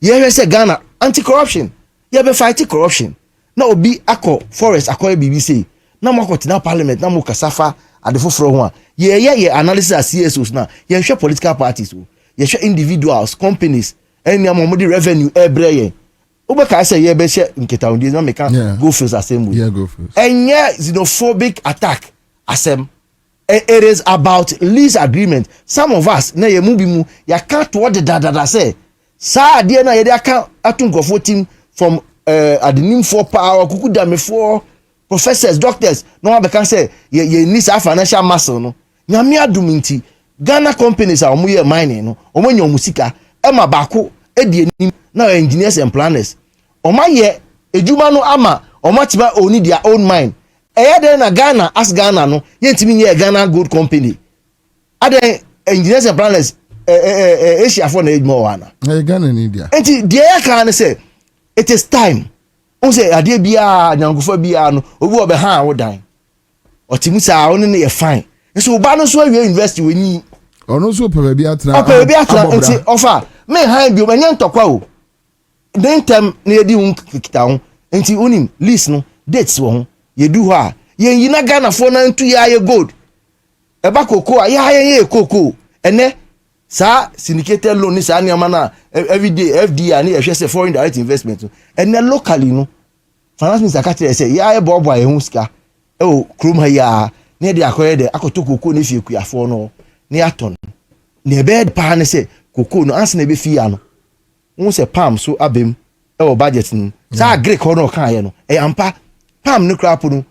S5: ye hwe Ghana anti corruption ye be fight corruption na obi akọ forest akọ BBC na mo akọ na parliament na mo kasafa adefoforo ho a ye analysis as CSOs na ye hwe political parties o ye hwe individuals companies any amount of revenue every Ubeka say ye be share nketa ondi na make go feels asem way.
S3: Yeah, go feels.
S5: Enye xenophobic attack asem. It is about lease agreement. Some of us na ye mu bi mu ya can't what the dada say. Sa ade na ye dey aka atunkofo team from adenim for power kuku dame for professors doctors no one can say ye need financial muscle no. Nyame adum nti Ghana companies are omo ye mining no. Omo nya omusika e ma baako e die nim na engineers and planners oma ye ejuma no ama oma tiba oni their own mind eye dey na Ghana as Ghana no ye ntimi nye Ghana gold company ade engineers and planners Asia for na ejuma wana
S3: Ghana in India
S5: enti dey can say it is time on say ade bia nyankofo bia no obi obe ha wo dan otimu sa oni ne ye fine so ba no so awie university we ni
S3: ono so pebe bia tra
S5: enti offer me han bi o menye ntokwa o den tem na yedi hun kita ho enti onim list no dates wo ho yedu ho a yen yi na Ghana fo na ntu ya ye gold eba koko a ya ye koko ene sa syndicated loan ni sa niama na everyday FDI ni ehwe say foreign direct investment ene locally no finance minister ka tell say ya ye bobo ye hu sika o krom ha ya ne de akoye de akoto koko ne fie kuafo no ne aton ne bed pa ne say koko no anse na be fie ano won say palm so abem e wo budget no sa Greek ho kan ye no e ampa palm no crap no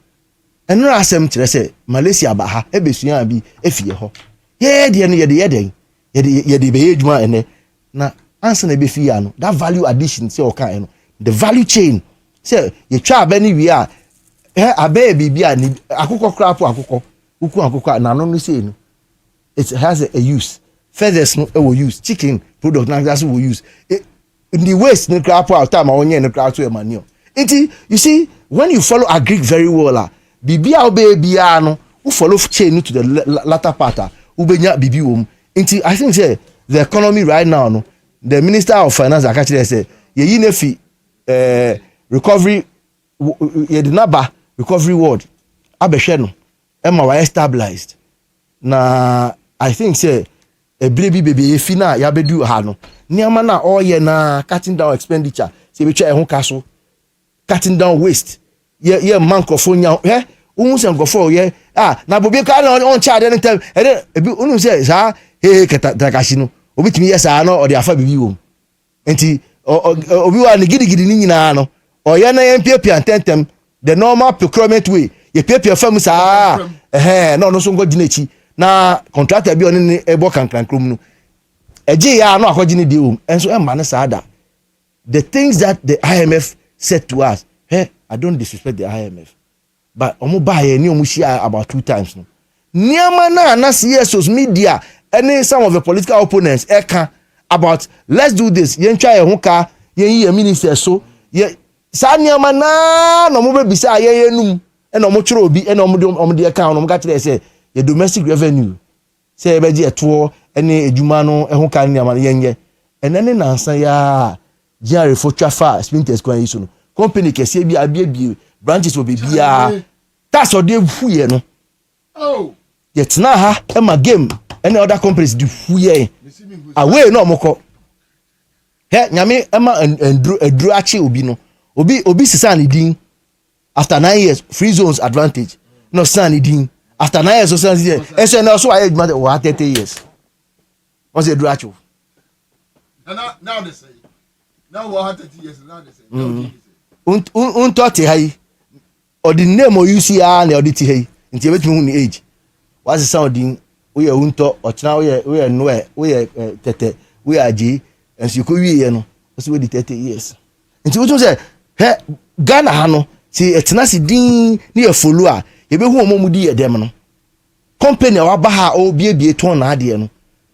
S5: eno asem kire say Malaysia ba ha e besua bi efie ho ye de no ye de be edwuma ene na anse na be fie ano that value addition say o kan no the value chain say ye twa ba ni wi a abe bibia ni akukọ crap akukọ uku akukọ na no say no it has a use feathers no will use chicken product na that's will use in the waste no crap out time onye no crap to manure you see when you follow agric very well bibia obebia no you follow chain to the latter part ubenya bibi wom I think say the economy right now no the minister of finance actually say ye na fi recovery ye dinaba recovery ward abehwe no e ma wa stabilized na I think say a baby fina ya bedu ha no niama na oye na cutting down expenditure se be twa e ho kaso cutting down waste ye mancrophone nya unu se ngofo ye na bobi ka na on charge anytime ebi unu se sa katakashi no obi timi yes no o de afa bibi wo enti obi wa ni gidigidi ni nyina no oye na yempia antentem the normal procurement way ye pia fam sa no so ngo ginechi na contractor bi oni ebo kankrankrom no eje ya no akogine di o enso emma ne saada the things that the IMF said to us I don't disrespect the IMF but omo buy ni omo share about 2 times no niama na CSOs media any some of the political opponents eka about let's do this yen twa ye ho ka yen yi minister so ye sa niama na no mo be bisa ye enum e no mo tworo obi e no mo de eka no mo ga kire say your domestic revenue say ebeji eto ene ejuma no e ho kan niama yenye and then nansa ya GRA for trafa sprinters kwan yiso no company kese bi abie branches will be bia that's what they fuye no
S3: Oh,
S5: yet na ha e ma game any other companies di fuye away no moko he nyame e ma endru achi obi no obi sisa ne din after 9 years free zones advantage no san ne din after 9 years so san years e so na so aye 30 years what's the achi
S3: and now they say now what 30 years now they say
S5: unto hai or the name o you see na o ti hai nti ebetumi hu ni age what's the sound din we are unto ochna we are no we tete we are ji and you ko wie no so we the 30 years nti we say he Ghana ha no si etena si din ni e follow a ye be hu omomu di ye dem no company wa ba ha o bie ton na ade no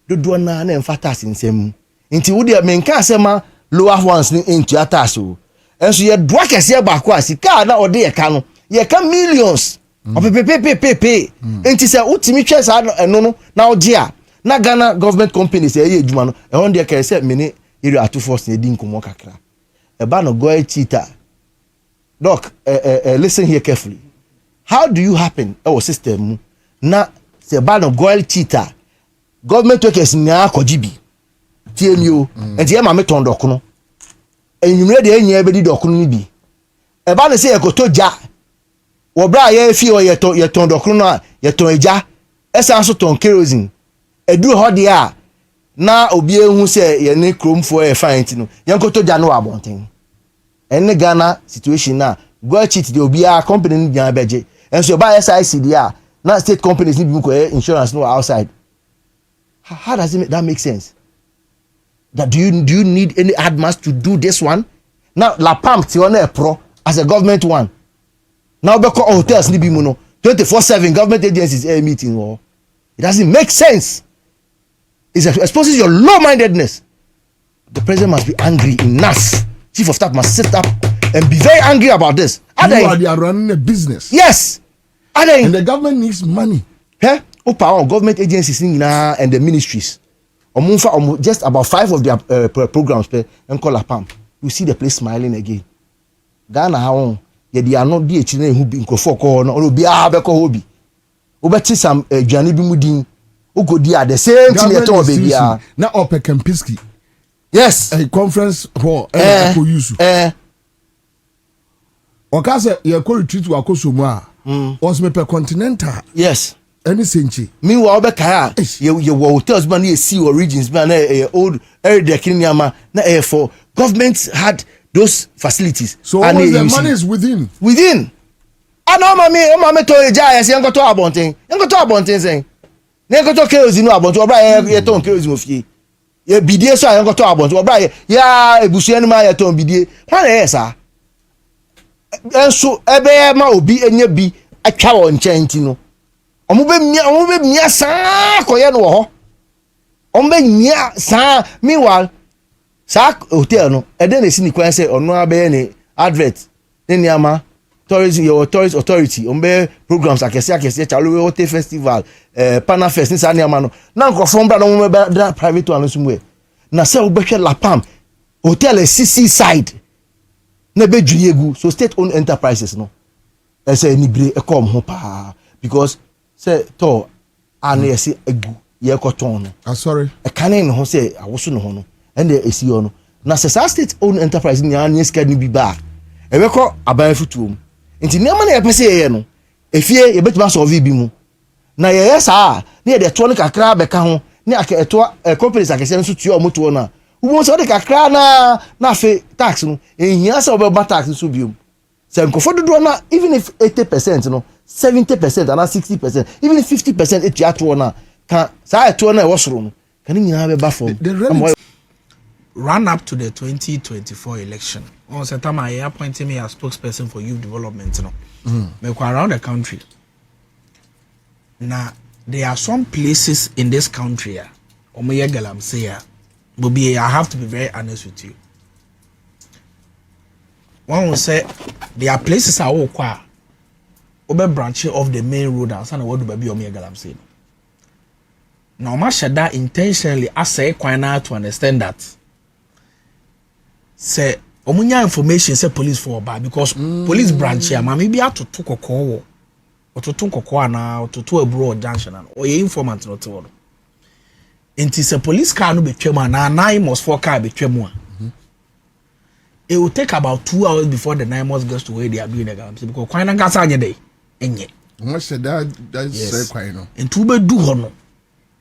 S5: dodo na emfata asensem nti wo de menka asema lower ones ni into atas o enso ye doa kese ba ko asika na ode ye ka no ye ka millions pepe nti se utimi twa sa no na oje a na Ghana government companies e ye adwuma no e hon de ka se mini area ato force na di nkomo kakra e ba no go cheater doc listen here carefully how do you happen our system na se ba no go cheater government workers na akojibi tiemio enti e ma me ton dok no enyumre de enya be di dok no bi e ba ne se ekotoja wo bra ye fi o ye ton dok no ye ton eja esa so ton kerosene edu ho de a na obi ehu se ye ne kromfo e fine ti no ye nkotoja no abonten enne Ghana situation na go cheat de obi a company ni jan beje enso ba SIC dia na state companies ni bi ko insurance no outside. How does that make sense? That do you need any admins to do this one? Now La Pam ti on pro as a government one. Now be call hotels ni bi mu no 24/7 government agencies meeting or it doesn't make sense. It exposes your low-mindedness. The president must be angry enough. Chief of staff must sit up and be very angry about this.
S3: They are running a business.
S5: Yes.
S3: And the government needs money.
S5: Huh? Power government agencies and the ministries. Just about 5 of their programs and call a pump. You see the place smiling again. Ghana how they are not the children who be in Kofoko or be hobi. Obeti some Johnny Bimudin who go there the same thing at all baby.
S3: Now Ope Kempiski.
S5: Yes.
S3: A conference for use. Okase ye ko retreat wa kosomwa. Was me per continental.
S5: Yes.
S3: Any senchi.
S5: Meanwhile, Bekaya, you hotels, man, you see origins, man, old area Kenyama, na for governments had those facilities.
S3: So and the money is within.
S5: Within. I know, mammy, to a jay, as young to abonting, young to abonting saying, Never to kerosene about to buy a ton kerosene of ye. Ye be dear, so I got to abont to buy, ya, a bush and my ton be dear. Why, sir? And so, a bear ma be and ye be a cow and chantino. Ombe mia sa koye no ho ombe mia sa meanwhile sa hotel no e den esi ni kwan say ono abe ni advert ni niama tourism your tourist authority ombe programs akese chalo hotel festival pana fest ni sa niama no na nkofo bra no be private one somewhere na say obehwe La Pam hotel CC side na be dwunyegu so state owned enterprises no e say ni bre e come ho pa because say to an yesi egu ye koton no
S3: sorry
S5: e kanen no say awoso no ho no and the esi no na say state owned enterprise ni an yeska ni bi ba e be ko aban futuom nti niam na ye pese ye no efie ye betima solve bi mu na ye yesa na ye de to no kakra be ka ho ni aketo companies akese no so tuo moto no ubo so de kakra na fe tax no ehia se obe ba tax so biom se nkofo dodo na even if 80% no 70% and 60%, even 50% it ya to na can say to na e wosoro no can nyina be ba form.
S4: Run up to the 2024 election. On September, I appointed me as spokesperson for youth development. Me go around the country. Now there are some places in this country. Bobi, I have to be very honest with you. One will say there are places I walk qua. Obe branching off the main road and sana what do baby omi galam say. Now ma shada intentionally as say quite to understand that say omunya information say police for ba because police branch ya mama bi atoto kokko wo ototo kokko ana ototo abroad junction ana o ye informant no te wo enti say police car no betwam ana 9 must 4 car betwam a it will take about 2 hours before the 9 must gets to where they are doing the galamsey because kwan na gasa anye dey enye
S3: what said that say kwan no
S4: enti we do ho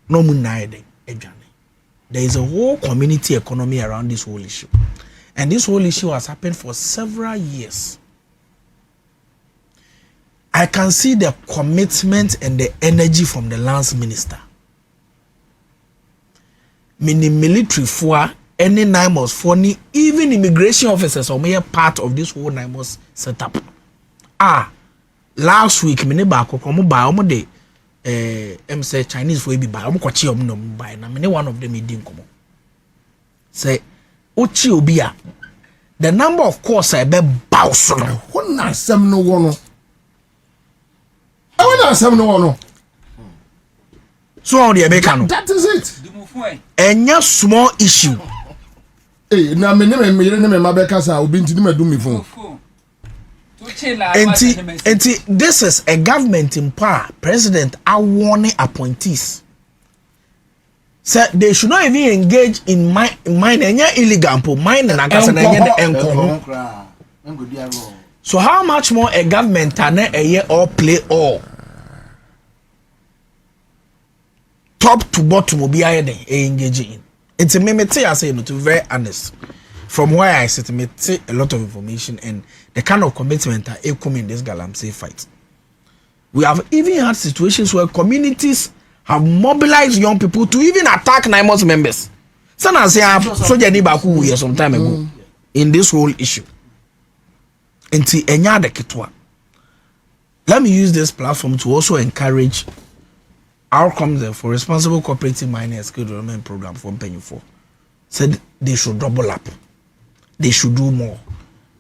S4: no mu nai dey adwane. There is a whole community economy around this whole issue. And this whole issue has happened for several years. I can see the commitment and the energy from the lands minister. Meaning military for any NIMOS for even immigration officers are part of this whole NIMOS setup. Last week, mini ba kokomo ba omo de say Chinese for be buy omo kwachi omo no buy na me one of them e din komo say ochi obi a the number of course I be bounce no
S3: what na sem no wo no I want na sem no wo no
S4: so on the make no
S3: that is it
S4: enya small issue
S3: na me ne me ma be kasa obi ntini me do me phone.
S4: And this is a government in power. President are warning appointees. So they should not even engage in mining illegal mining and so how much more a government can a year or play all top to bottom will be engaging in. It's a meme I say no to be very honest. From where I sit, me take a lot of information and the kind of commitment that come in this galamsey fight. We have even had situations where communities have mobilized young people to even attack NIMOS members. Sana say soldier ni baku here some time ago in this whole issue. Enti enya de kitwa. Let me use this platform to also encourage outcomes for responsible cooperative mining and skill development program from Penny 4. Said they should double up. They should do more.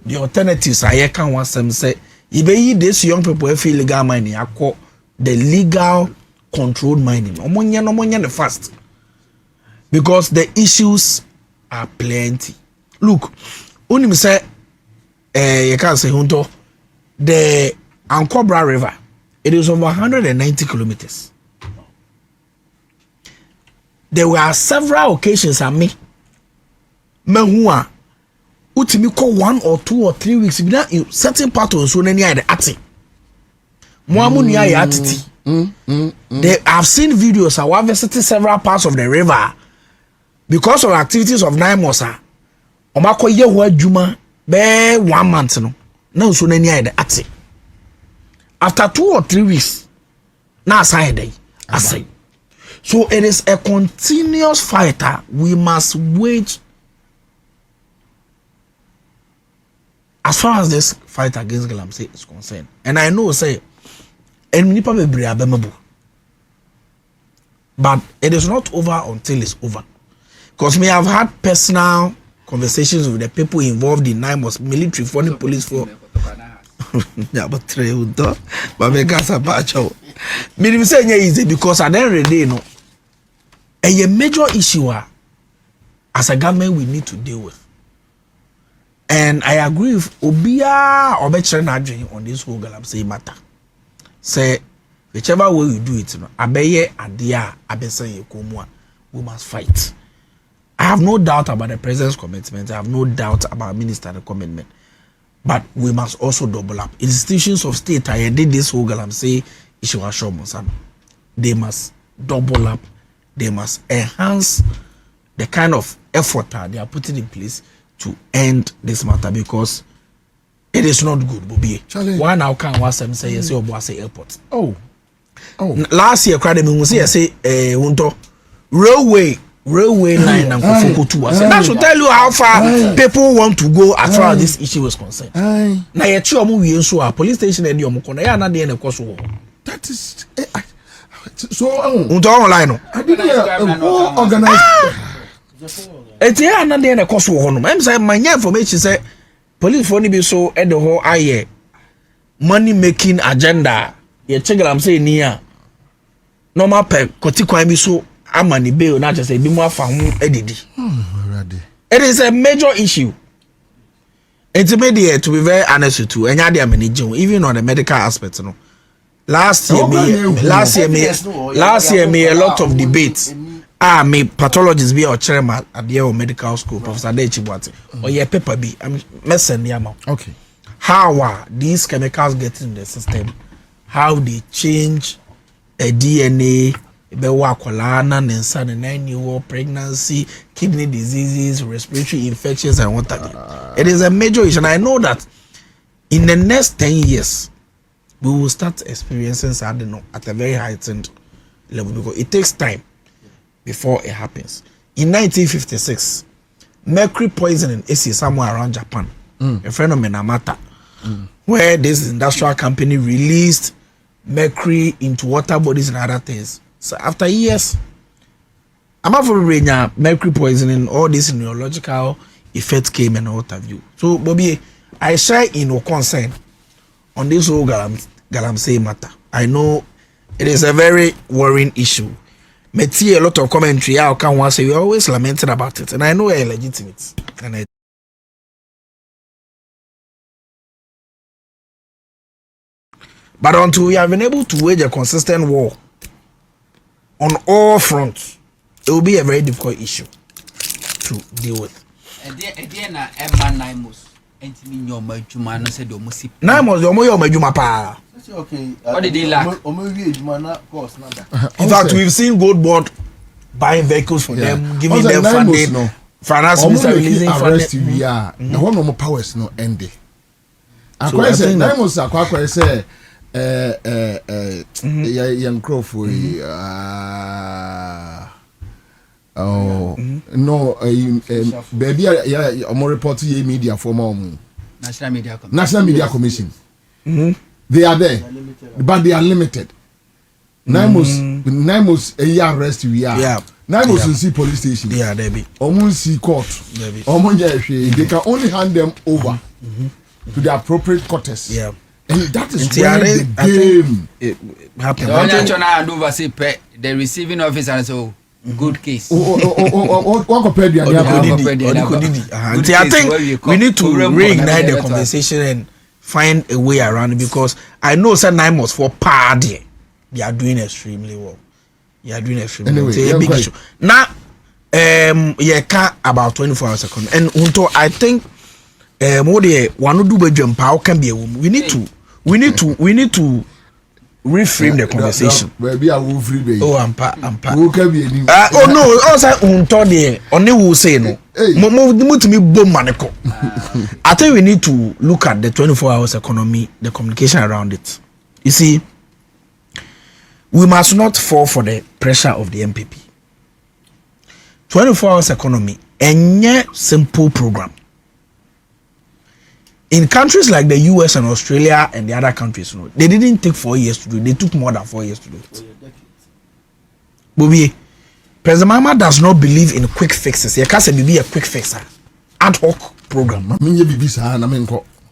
S4: The alternatives I can want them say if this young people feel illegal mining, I call the legal controlled mining. Omonya the fast. Because the issues are plenty. Look, only say you can say Hunto, the Ankobra River, it is over 190 kilometers. There were several occasions I me utimi call 1 or 2 or 3 weeks in certain part of so nani the ati muamu ya atiti they have seen videos I have visited several parts of the river because of activities of NIMOS omako ye ho adwuma be 1 month no na so nani the ati after 2 or 3 weeks na aside aside. So it is a continuous fight we must wage as far as this fight against galamsey is concerned. And I know say nipa bebre abemabo, but it is not over until it's over, because me have had personal conversations with the people involved in NIMOS military for the police for yeah but me gasa bacho me say easy because at the end of the day no a major issue as a government we need to deal with. And I agree with Obia Obechere on this whole galamsey matter. Say whichever way you do it, no, abeye adia abesen yekomua, we must fight. I have no doubt about the president's commitment. I have no doubt about minister's commitment. But we must also double up. Institutions of state, I did this whole galamsey issue. They must double up. They must enhance the kind of effort they are putting in place to end this matter, because it is not good, Bobby. Why now can one say yes or say airport? Oh. Last year, cried me say Wunto railway line and Kofuku to us. That should tell you how far people want to go as far as this issue is concerned. Now you movie so a police station and you mukona na dey na koso. That is so Wunto online. I didn't organize. It's here and then a cost of honor. I'm saying my information say police for be so at the whole aye money making agenda. You check I'm saying near normal pay kotikwan be so amani bail not just a be more for edidi. It is a major issue. Intermediate, to be very honest with you, and even on the medical aspect, no. Last year, me a lot of debates. Me pathologists be or chairman at the medical school, Professor Dechibuate, or your paper be. I'm messing the
S3: Okay.
S4: How are these chemicals getting in the system? How they change a DNA, and 9-year-old pregnancy, kidney diseases, respiratory infections, and what have you. It is a major issue, and I know that in the next 10 years, we will start experiencing something at a very heightened level because it takes time before it happens. In 1956, mercury poisoning is somewhere around Japan, a phenomenon matter, where this industrial company released mercury into water bodies and other things. So after years, I'm afraid mercury poisoning, all these neurological effects came and what have you. So, Bobby, I share in your concern on this whole galamsey matter. I know it is a very worrying issue. Me see a lot of commentary. I can once say we always lamented about it, and I know it's legitimate. But until we have been able to wage a consistent war on all fronts, it will be a very difficult issue to deal with. Naimos, okay.
S2: What did he lack?
S4: In fact, we've seen Gold Board buying vehicles for them, giving them funding.
S3: No.
S4: Finance minister releasing funding.
S3: Yeah, the one of powers no ending. I say Naimos akwa say young Crawford. No, baby, I'm reporting media for mom.
S2: National Media
S3: Commission. They are there, but they are limited. Naimos a year arrest we are.
S4: Yeah.
S3: Naimos will see police station.
S4: Yeah, they be.
S3: Almost see court. They can only hand them over to the appropriate quarters.
S4: Yeah.
S3: And that is where the game
S2: happened. The receiving officer and so good case.
S4: I think we need to reignite the conversation and find a way around it because I know some Naimos for party. They are doing extremely well. Anyway, it's a big issue. Now, about 24 hours ago. And until I think one do bedroom power can be a woman. We need to reframe the conversation.
S3: Maybe I will free baby.
S4: Oh, I'm pa.
S3: Who can be
S4: oh no, also until the only will say no. I think we need to look at the 24 hours economy, the communication around it. You see, we must not fall for the pressure of the NPP. 24 hours economy, a simple program. In countries like the US and Australia and the other countries, they didn't take 4 years to do it. They took more than 4 years to do it. Bobby, President Mama does not believe in quick fixes. He can't be a quick fixer. Ad hoc program.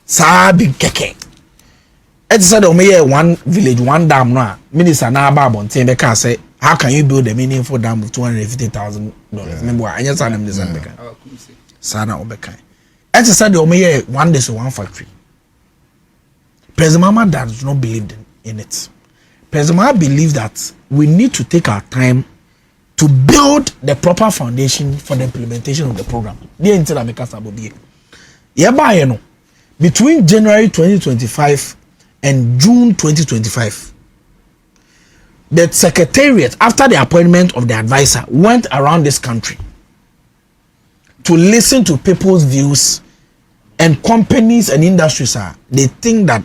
S4: Sabi keke. It's said one village, one dam now. Minister na babon they can say, how can you build a meaningful dam with $250,000? Remember, I just said them this Sana Obekai. It's said one day so one factory. President Mama does not believe in it. President Mama believes that we need to take our time to build the proper foundation for the implementation of the program. Between January 2025 and June 2025, the secretariat, after the appointment of the advisor, went around this country to listen to people's views, and companies and industries they think that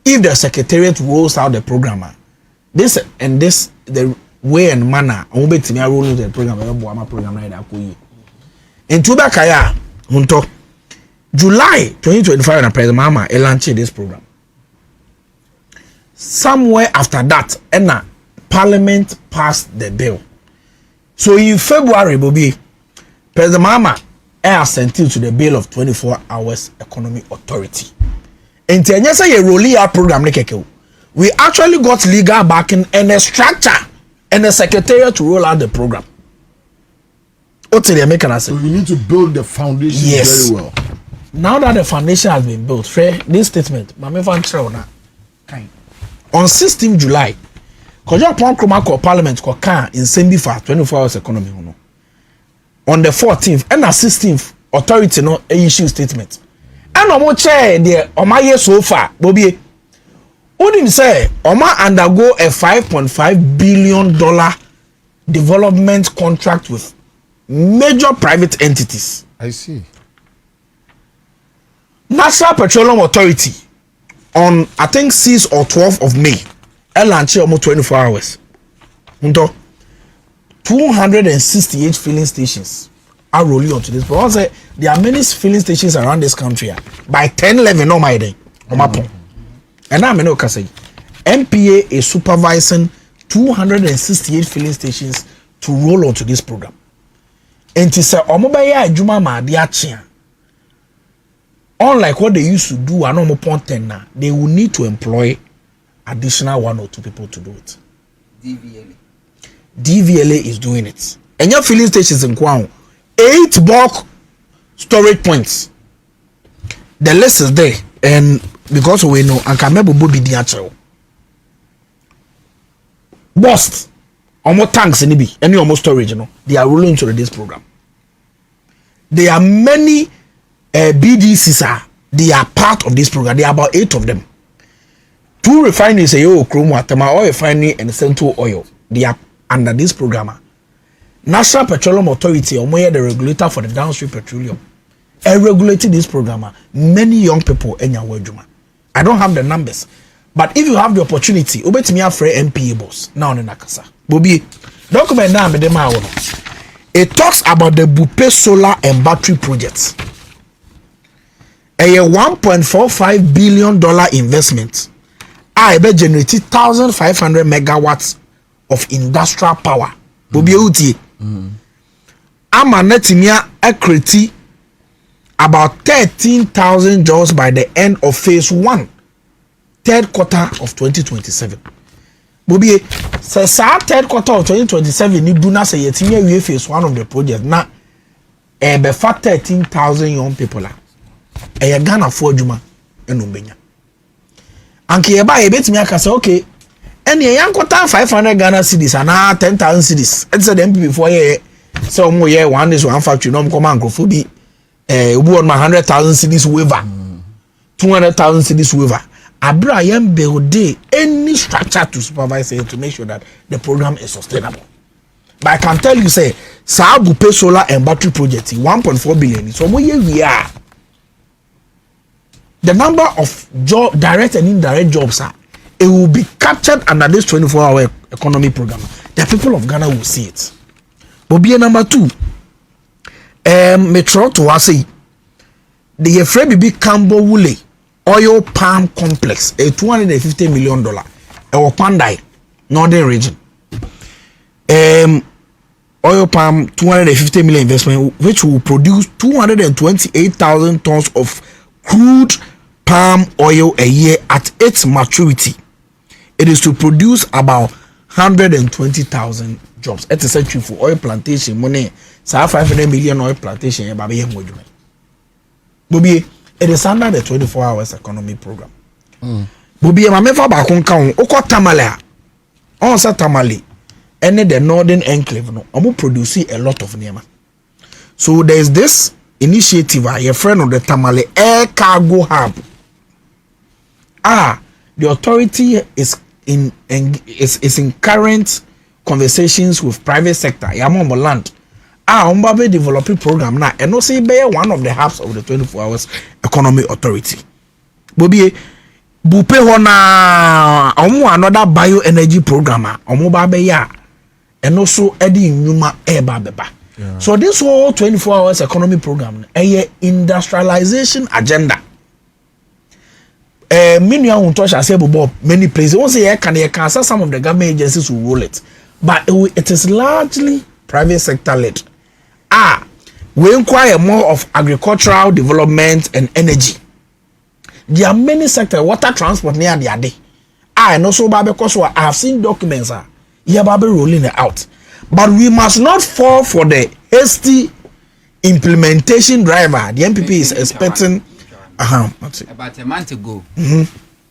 S4: if the secretariat rolls out the program, the way and manner roll the program in Tubakaya Hunto July 2025 and President Mama launched this program. Somewhere after that, Parliament passed the bill. So in February, Bobby, President Mama assented to the bill of 24 hours economy authority. And say a rolling out program, we actually got legal backing and a structure and a secretariat to roll out the program.
S3: So you need to build the foundation very well.
S4: now that the foundation has been built, this statement, Mame Van Trona, on 16th July, Kojo Pon Kromako Parliament Koka in Sembi for 24 hours economy. On the 14th and the 16th, authority no issue statement. And Omo chair the Omaye so far, Bobby. Wouldn't say Oma undergo a $5.5 billion development contract with major private entities.
S3: I see.
S4: National Petroleum Authority on I think 6th or 12th of May, launch almost 24 hours. 268 filling stations are rolling onto this. But also, there are many filling stations around this country. By 10-11, no my day. And I'm no say MPA is supervising 268 filling stations to roll onto this program. And to say, Omobaya Juma ma diachia. Unlike what they used to do, I know more point now. They will need to employ additional 1 or 2 people to do it. DVLA is doing it. And your filling stations in Kwao, 8 bulk storage points. The list is there, and because we know, and Kamebo Bobby Diacho. Bust, almost tanks in Ibi, any almost storage, they are rolling into this program. There are many BDCs, they are part of this program. There are about 8 of them. 2 refineries, Chrome Watama oil refinery and Central Oil. They are under this program. National Petroleum Authority, the regulator for the downstream petroleum, regulating this program. Many young people in your world. I don't have the numbers, but if you have the opportunity, obey me a free MPA boss now in Nakasa. Bobi, document now me dem. It talks about the Bupe solar and battery projects. A $1.45 billion investment. I bet generated 1,500 megawatts of industrial power. Bobi uti. Ama netimia ekreti about 13,000 jobs by the end of phase 1, 3rd quarter of 2027. Bobi, say sa 3rd quarter of 2027 ni do na say yetimia we phase 1 of the project na be fa 13,000 young people la. E Ghana for adwuma enumbenya. Anke ye ba ye betimi aka say okay. And ye yankota 500 Ghana cedis and 10,000 cedis. It's the MPP for ye. So mo ye one is one factory no come and be ubu on my 100,000 cedis waiver. 200,000 cedis waiver. Abra yem build any structure to supervise it to make sure that the program is sustainable. But I can tell you say Saabu pay solar and battery project 1.4 billion. So mo ye we are. The number of job direct and indirect jobs are it will be captured under this 24-hour economy program. The people of Ghana will see it. But be number 2. Metro to say the Efrebibi Cambo Wule oil palm complex, a $250 million, a Pandai, northern region. Oil palm 250 million investment, which will produce 228,000 tons of crude palm oil a year at its maturity. It is to produce about 120,000 jobs. It's a century for oil plantation money. So 500 million oil plantation. Bobi, it is under the 24 hours economy program. Bobi, my member back on count. Oko Tamale, also Tamale, and the northern enclave. No, I'm producing a lot of nema. So there's this initiative. Your friend of the Tamale Air Cargo Hub. The authority is in current conversations with private sector. Yamon land. Umbabe developing program now, and also be one of the hubs of the 24 hours economy authority. Bobi bupe hona another bioenergy programmer. Babe ya, and also Eddie Numa Beba. So this whole 24 hours economy program, a industrialization agenda. Many many places. Once a can some of the government agencies will roll it, but it is largely private sector led. We inquire more of agricultural development and energy. There are many sectors, water transport near the day. And also because I have seen documents rolling it out. But we must not fall for the hasty implementation driver. The NPP is expecting.
S2: About a month ago,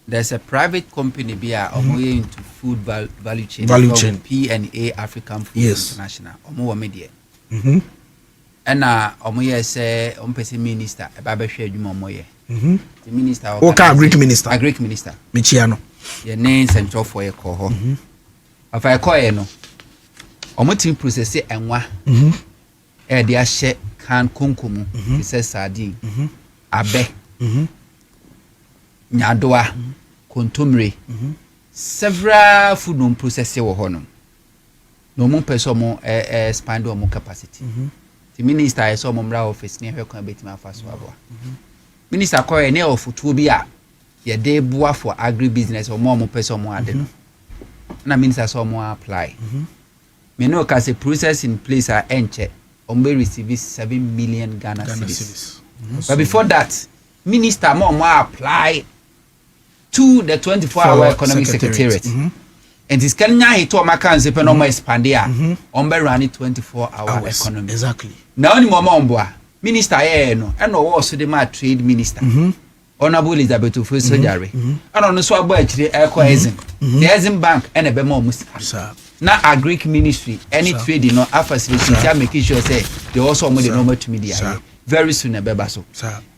S2: there's a private company into food value chain. P&A African Food International. Media. And say minister the minister
S4: Greek minister.
S2: A Greek minister.
S4: Michiano.
S2: Your name central for your call. If I call no team process and they share can kunkumu. It says sardine. Abe. Nyadoa. Kontumre. Several food non process wo hono. No more person more expand more capacity. The minister is some mra office near her can bet my first wabo. Minister call a nail for to be a ye day boa for agribusiness or more person more aden. Na minister some more apply. Me no can say process in place are enche ombe receive 7 million Ghana cedis. But before that, minister more apply to the 24-hour economic secretariat. And this Kenya he to American se no more expand here. Ombe run 24-hour economy.
S4: Exactly.
S2: Now ni mama omboa. Minister no and no also the trade minister. Honorable Elizabeth Ofo-Sojare. And no so abo akire Ecoezin. The Ezin Bank and a be more musika. Na a Greek ministry any trade no facility making sure say they also more the normal to media. Very soon a beba so.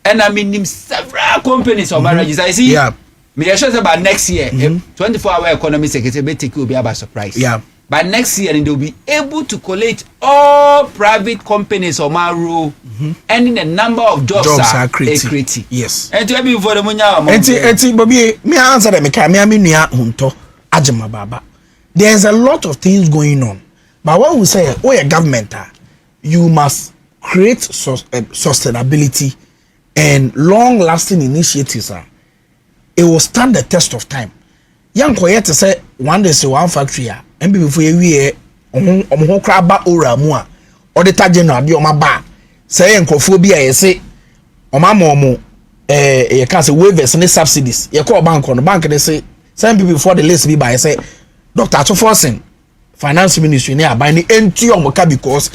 S2: And I mean several companies of marriages I see.
S4: Yeah.
S2: Me sure about next year 24-hour economy secretary be take will be about surprise.
S4: Yeah.
S2: By next year and they'll be able to collate all private companies or rule and the number of jobs are creating.
S4: Yes.
S2: And to be for the munya
S4: enti Bobby me answer them me nua hunto ajema baba. There's a lot of things going on. But what we say, a government, you must create sustainability and long-lasting initiatives. It will stand the test of time. Young Koyet say one day say one factory, and before you crab ora mua, auditor general, the Oma say encophobia, say Oma Momo, you can't say waivers and subsidies. You call bank on the bank, they say, some people before the list be by say. Dr. Atoforsen, finance ministry near by the NTO because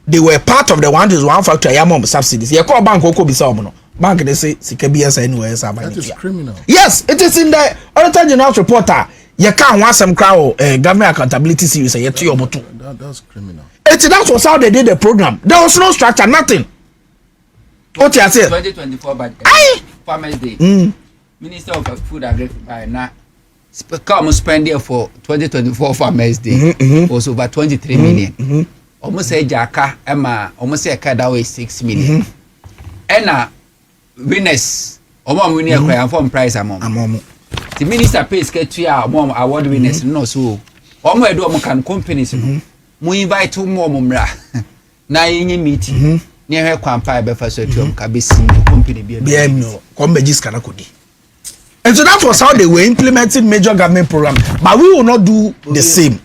S4: they were part of the one factory among subsidies. You call bank or Kobe bank they say CKBS anywhere.
S3: That is criminal.
S4: Yes, it is in the Auditor General's reporter. You can't want some crowd government accountability series.
S3: That's criminal.
S4: That was how they did the program. There was no structure, nothing. What you say?
S2: 2024 budget. Farmers Day. Minister of Food and Agriculture now. Come spending for 2024 Farmers Day was over 23 million. Almost say Jaka, Emma, almost say Kadawe 6 million. And winners, winning a from prize among. The minister pays Ketia, award winners, no so. Omo do can companies. We invite two more mumra. Na meeting near her quampa befa so kabisi company be
S4: no come Kanakudi. And so that was how they were implementing major government programs. But we will not do the same.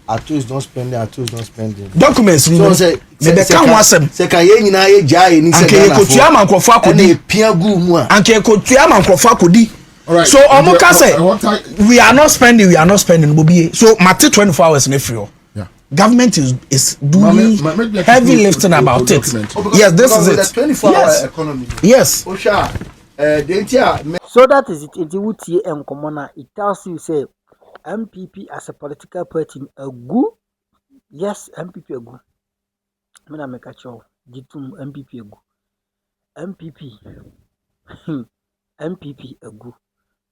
S5: Atu is not spending.
S4: Documents.
S5: So say
S4: can wasem.
S5: Say can ye nyina ye jai ni say.
S4: Anke kotua man kwofo akodi.
S5: Pia gu mu a.
S4: Anke kotua man kwofo akodi. So omuka say we are not spending Bobie. So mate 24 hours in free. Government is doing heavy lifting about it. Yes, this is it.
S5: 24-hour economy.
S4: Yes.
S1: So that is it. It would see it tells you say MPP as a political party a good. Yes, MPP a good. I'm gonna make a show. Jitum MPP a good. MPP a good.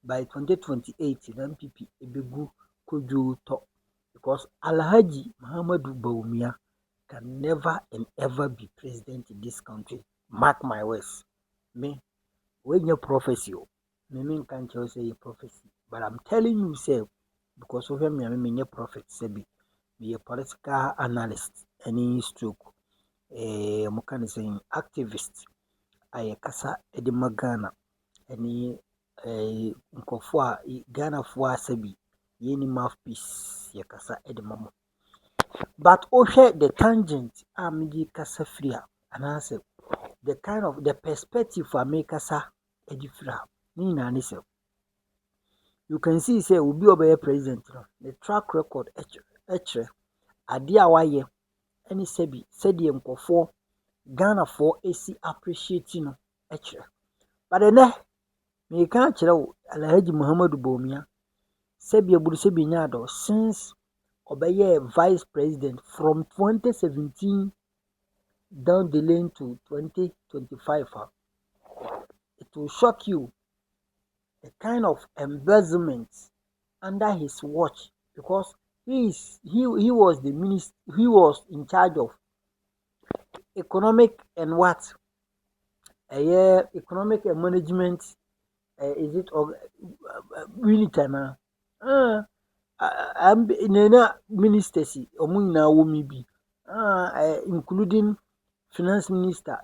S1: By 2028, MPP a big good could do talk. Because Alhaji Muhammadu Bawumia can never and ever be president in this country. Mark my words. Me, when your prophecy, me can't just say your prophecy. But I'm telling you, say, because of him, I'm your prophet, Sebi. Be a political analyst, any stroke, Mukani saying activist, I kasa edema Ghana, any Nkofua Ghana for Sebi, yeni mouthpiece. Yakasa edemamo. But the tangent amidi kasa fria and answer the kind of the perspective for me kasa edifra. Nina nise. you can see say obi obey president no the track record etchere ade a waye any sebi said nkofo Ghana for AC appreciate no etchere but then me kan kire wo Alhaji Muhammadu Bawumia sebi eburu sebi nyaado since obeye vice president from 2017 down the lane to 2025. It will shock you the kind of embezzlement under his watch because he was the minister, he was in charge of economic and what economic and management is it unit na ministers omo nyina wo mi bi including finance minister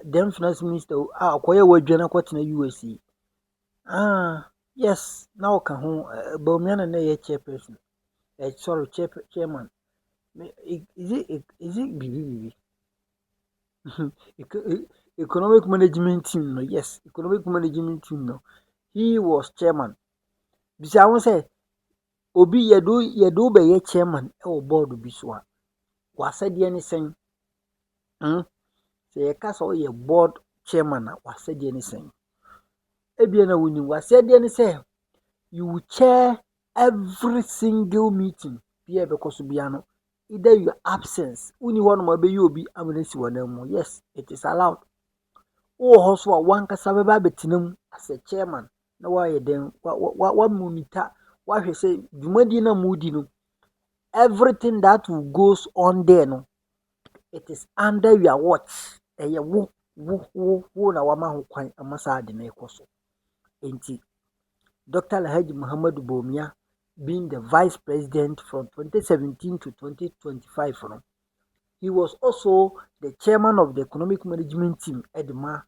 S1: akoye wadwana kwatena USA yes now can ho Bawumia na chairperson sorry chairman is it BBB economic management team no yes economic management team no he was chairman bisa won say obi yedo be ye chairman e wo board bi so a wasade ne sen say ka so ye board chairman a wasade ne sen ebia na woni wasade ne say you will chair every single meeting bia because bia no either your absence uni one mo be you obi amnesi wonam yes it is allowed hoso a wankasa be ba betinam as a chairman na wa ye den wa monitor wa hwe say dwumadi na mudi no everything that will goes on there no it is under your watch eye wo na wa ma ho kwan amasa ade na ekoso enti Dr. Alhaji Muhammadu Bawumia being the vice president from 2017 to 2025 no, he was also the chairman of the economic management team Edma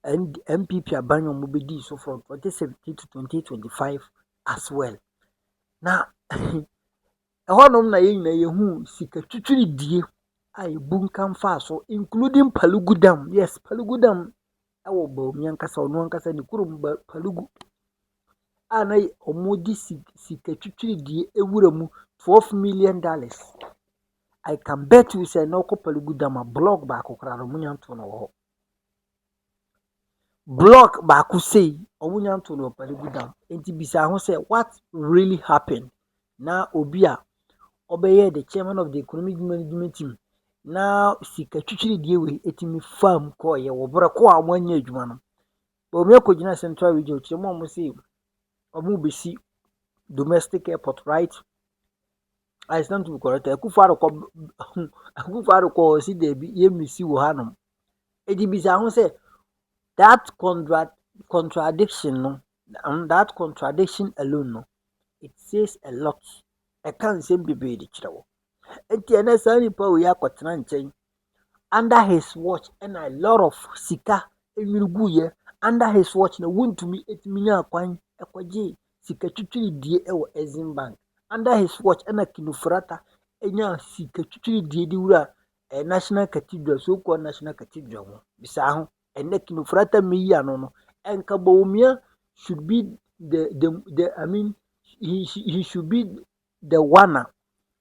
S1: and NPP Abanyo Mubedi so from 2017 to 2025 as well. Now honom na yehu sika twitwiri die ai bunkan fa so including Palugu Dam. Yes, Palugu Dam awo Bawumia nkasa ono nkasa ni kurum Palugu anai omodi sika twitwiri die ewura mu $12 million. I can bet you say no ko Palugu Dam a block ba ko kra no munyanto no ho block ba ku say omunyanto no Palugu Dam enti bisa ho say what really happened na obi a obeye the chairman of the economic management team na sika twitwiri die we etimi farm ko ye wo bra ko amanya adwuma no Bawumia ko gina central region chemo mo say omu besi domestic airport right I stand to be correct akufaro ko si de bi yemisi wo hanom edi bisa ho say that contradiction no that contradiction alone no it says a lot I can't say be de kirewo enti ena sani pa we akotena nchen under his watch and a lot of sika emiruguye under his watch na wontumi etiminya akwan ekwaje sika twitwiri die ewo Exim Bank under his watch and a kinufrata enya sika twitwiri die di wura National Cathedral so ko National Cathedral ho bisa ho ene kinufrata miya no enka Bawumia should be the I mean he should be the one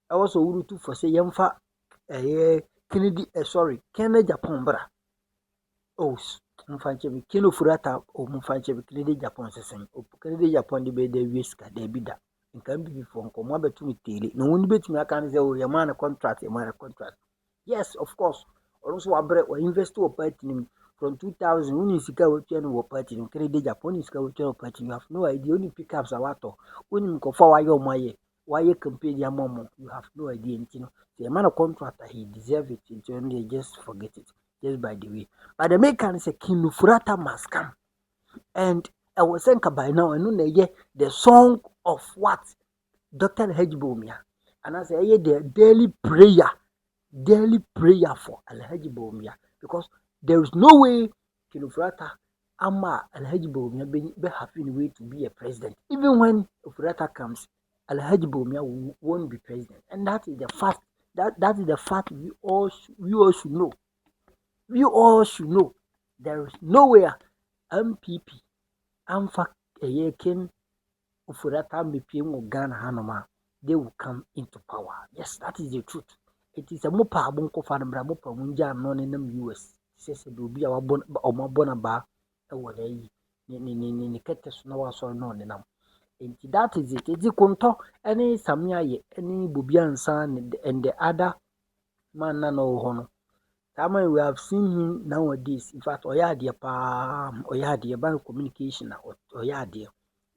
S1: also urutu for say yemfa Kennedy Kennedy Japan bra oh mfanche bi kinufrata o mfanche bi Kennedy Japan sesen o Kennedy Japan de be the risk de bida nkan bi before nkomo abetumi tele no woni betumi aka ne say o yamana contract yes of course also abre o invest o party nim from 2000 when sika wetua no party nim Kennedy Japan sika wetua no party you have no idea only pickups awato oni mkofa why campaign ya momo you have no idea ntino the man of contractor he deserve it into and they just forget it just by the way but the make say kinufurata must come and I was saying by now and no the song of what Dr. Alhaji Bawumia and I say the daily prayer for Alhaji Bawumia because there is no way kinufurata ama Alhaji Bawumia be happy way to be a president even when Ufurata comes Alhaji Bawumia won't be president, and that is the fact. That is the fact we all should know. We all should know. There is nowhere MPP, AMFA, Eyekin, for that time BPM Ghana Hanoma, they will come into power. Yes, that is the truth. It is a mopa bonko fan bramopa munja non in the US. Says it will be our bonaba away. Ni ketes no was or none now. And that is it. It's a conto any Samia, any Bubian son and the other man no hono. Time we have seen him nowadays. In fact, Oyadia bank communication Oyadia.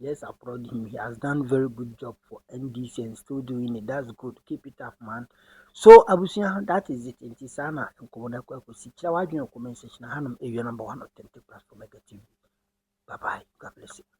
S1: Let's applaud him. He has done very good job for NDC and still doing it. That's good. Keep it up, man. So Abusia, that is it. In Tisana and Komona Kwekusi. Chawadin comment section. Hanum area number 1 authentic platform negative. Bye bye. God bless you.